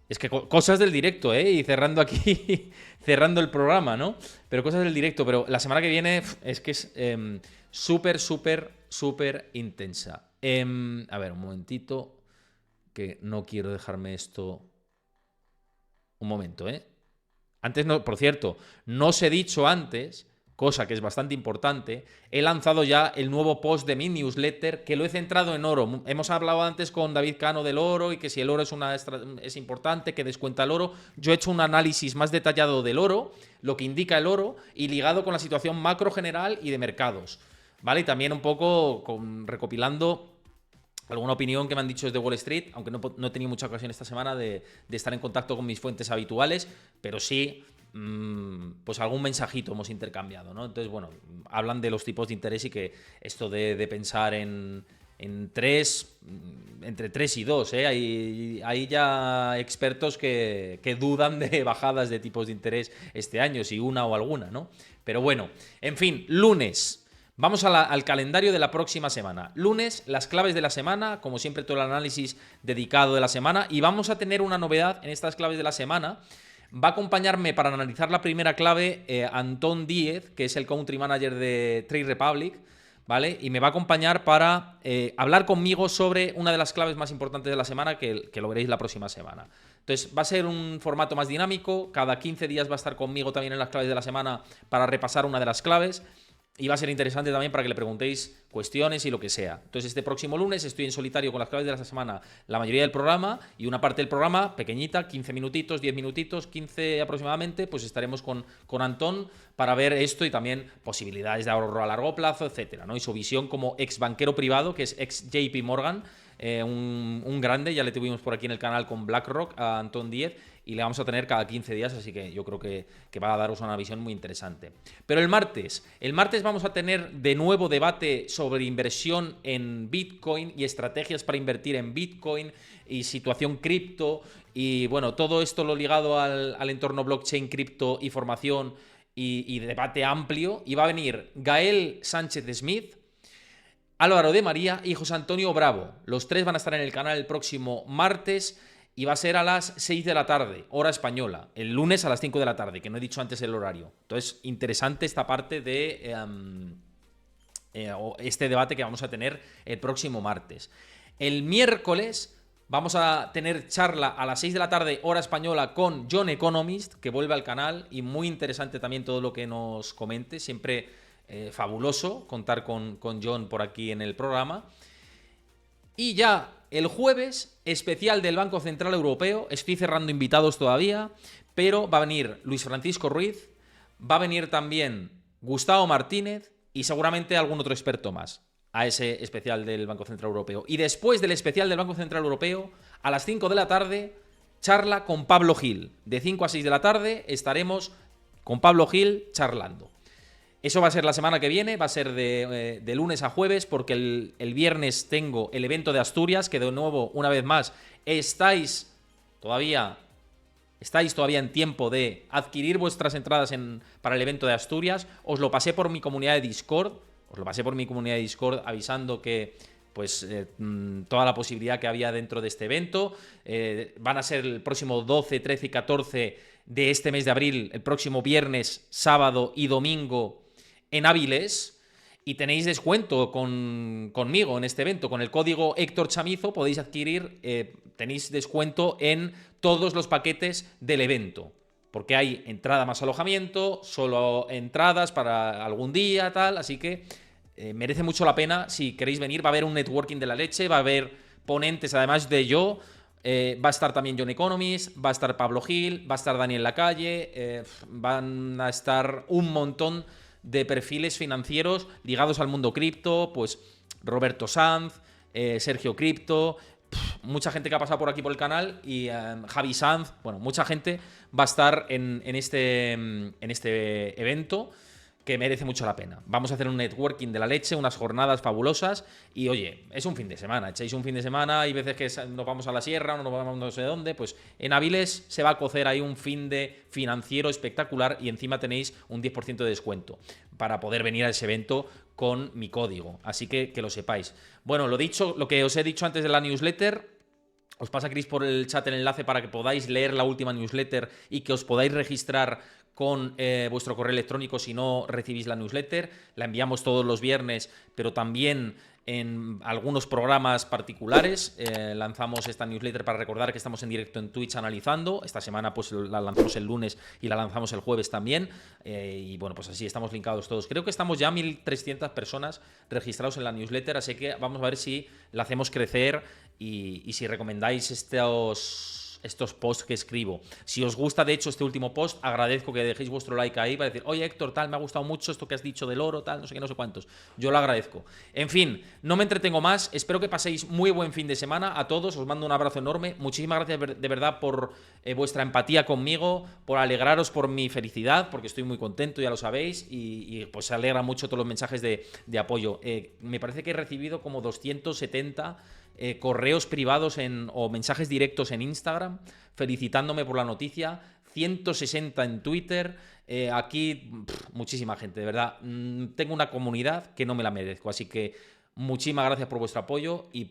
Speaker 1: Es que cosas del directo, ¿eh? Y cerrando aquí, cerrando el programa, ¿no? Pero cosas del directo. Pero la semana que viene es que es súper intensa. A ver, un momentito, que no quiero dejarme esto. Un momento, ¿eh? Antes, no, por cierto, no os he dicho antes, cosa que es bastante importante, he lanzado ya el nuevo post de mi newsletter, que lo he centrado en oro. Hemos hablado antes con David Cano del oro y que si el oro es importante, que descuenta el oro. Yo he hecho un análisis más detallado del oro, lo que indica el oro, y ligado con la situación macro general y de mercados, ¿vale? Y también un poco recopilando alguna opinión que me han dicho desde Wall Street, aunque no he tenido mucha ocasión esta semana de estar en contacto con mis fuentes habituales, pero sí, pues algún mensajito hemos intercambiado, ¿no? Entonces, bueno, hablan de los tipos de interés y que esto de pensar en 3, entre 3 y 2, ¿eh? Hay ya expertos que dudan de bajadas de tipos de interés este año, si una o alguna, ¿no? Pero bueno, en fin, lunes. Vamos al calendario de la próxima semana. Lunes, las claves de la semana, como siempre todo el análisis dedicado de la semana. Y vamos a tener una novedad en estas claves de la semana. Va a acompañarme para analizar la primera clave Antón Díez, que es el Country Manager de Trade Republic, ¿vale? Y me va a acompañar para hablar conmigo sobre una de las claves más importantes de la semana, que lo veréis la próxima semana. Entonces, va a ser un formato más dinámico. Cada 15 días va a estar conmigo también en las claves de la semana para repasar una de las claves. Y va a ser interesante también para que le preguntéis cuestiones y lo que sea. Entonces, este próximo lunes estoy en solitario con las claves de la semana, la mayoría del programa, y una parte del programa, pequeñita, 15 minutitos, 10 minutitos, 15 aproximadamente, pues estaremos con Antón para ver esto y también posibilidades de ahorro a largo plazo, etcétera, ¿no? Y su visión como ex banquero privado, que es ex JP Morgan, un grande, ya le tuvimos por aquí en el canal con BlackRock, a Antón Díez, y le vamos a tener cada 15 días, así que yo creo que va a daros una visión muy interesante. Pero el martes vamos a tener de nuevo debate sobre inversión en Bitcoin y estrategias para invertir en Bitcoin y situación cripto y bueno, todo esto lo ligado al entorno blockchain, cripto y formación y debate amplio. Y va a venir Gael Sánchez Smith, Álvaro de María y José Antonio Bravo. Los tres van a estar en el canal el próximo martes. Y va a ser a las 6 de la tarde, hora española. El lunes a las 5 de la tarde, que no he dicho antes el horario. Entonces, interesante esta parte de este debate que vamos a tener el próximo martes. El miércoles Vamos a tener charla a las 6 de la tarde, hora española, con John Economist, que vuelve al canal, y muy interesante también todo lo que nos comente. Siempre fabuloso contar con John por aquí en el programa. Y ya el jueves, especial del Banco Central Europeo. Estoy cerrando invitados todavía, pero va a venir Luis Francisco Ruiz, va a venir también Gustavo Martínez y seguramente algún otro experto más a ese especial del Banco Central Europeo. Y después del especial del Banco Central Europeo, a las 5 de la tarde, charla con Pablo Gil. De 5 a 6 de la tarde estaremos con Pablo Gil charlando. Eso va a ser la semana que viene, va a ser de lunes a jueves, porque el viernes tengo el evento de Asturias, que de nuevo, una vez más, estáis todavía en tiempo de adquirir vuestras entradas para el evento de Asturias. Os lo pasé por mi comunidad de Discord. Avisando que pues toda la posibilidad que había dentro de este evento. Van a ser el próximo 12, 13 y 14 de este mes de abril, el próximo viernes, sábado y domingo en Avilés. Y tenéis descuento conmigo en este evento. Con el código Héctor Chamizo podéis adquirir, tenéis descuento en todos los paquetes del evento. Porque hay entrada más alojamiento, solo entradas para algún día, tal. Así que merece mucho la pena si queréis venir. Va a haber un networking de la leche, va a haber ponentes además de yo. Va a estar también John Economist, va a estar Pablo Gil, va a estar Daniel Lacalle. Van a estar un montón de perfiles financieros ligados al mundo cripto. Pues Roberto Sanz, Sergio Cripto. Mucha gente que ha pasado por aquí por el canal y Javi Sanz, bueno, mucha gente va a estar en este evento que merece mucho la pena. Vamos a hacer un networking de la leche, unas jornadas fabulosas y oye, es un fin de semana, echáis un fin de semana, hay veces que nos vamos a la sierra, nos vamos no sé dónde, pues en Avilés se va a cocer ahí un fin de financiero espectacular y encima tenéis un 10% de descuento para poder venir a ese evento con mi código, así que lo sepáis. Bueno, lo dicho, lo que os he dicho antes de la newsletter, os pasa Chris por el chat el enlace para que podáis leer la última newsletter y que os podáis registrar con vuestro correo electrónico si no recibís la newsletter. La enviamos todos los viernes, pero también en algunos programas particulares. Lanzamos esta newsletter para recordar que estamos en directo en Twitch analizando. Esta semana pues la lanzamos el lunes y la lanzamos el jueves también. Y bueno, pues así estamos linkados todos. Creo que estamos ya 1.300 personas registrados en la newsletter, así que vamos a ver si la hacemos crecer y si recomendáis estos posts que escribo. Si os gusta, de hecho, este último post, agradezco que dejéis vuestro like ahí para decir, oye, Héctor, tal, me ha gustado mucho esto que has dicho del oro, tal, no sé qué, no sé cuántos. Yo lo agradezco. En fin, no me entretengo más. Espero que paséis muy buen fin de semana a todos. Os mando un abrazo enorme. Muchísimas gracias de verdad por vuestra empatía conmigo, por alegraros por mi felicidad, porque estoy muy contento, ya lo sabéis, y pues se alegra mucho todos los mensajes de apoyo. Me parece que he recibido como 270 correos privados o mensajes directos en Instagram felicitándome por la noticia, 160 en Twitter, aquí muchísima gente, de verdad. Tengo una comunidad que no me la merezco, así que muchísimas gracias por vuestro apoyo y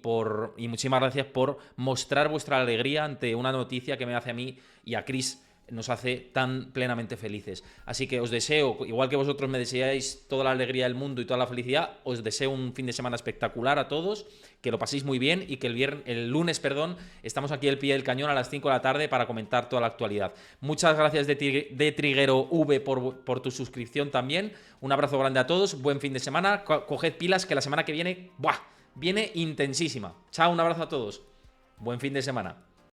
Speaker 1: muchísimas gracias por mostrar vuestra alegría ante una noticia que me hace a mí y a Chris nos hace tan plenamente felices. Así que os deseo, igual que vosotros me deseáis toda la alegría del mundo y toda la felicidad, os deseo un fin de semana espectacular a todos, que lo paséis muy bien y que el lunes, estamos aquí al pie del cañón a las 5 de la tarde para comentar toda la actualidad. Muchas gracias de Triguero V por tu suscripción también. Un abrazo grande a todos, buen fin de semana, coged pilas que la semana que viene, viene intensísima. Chao, un abrazo a todos. Buen fin de semana.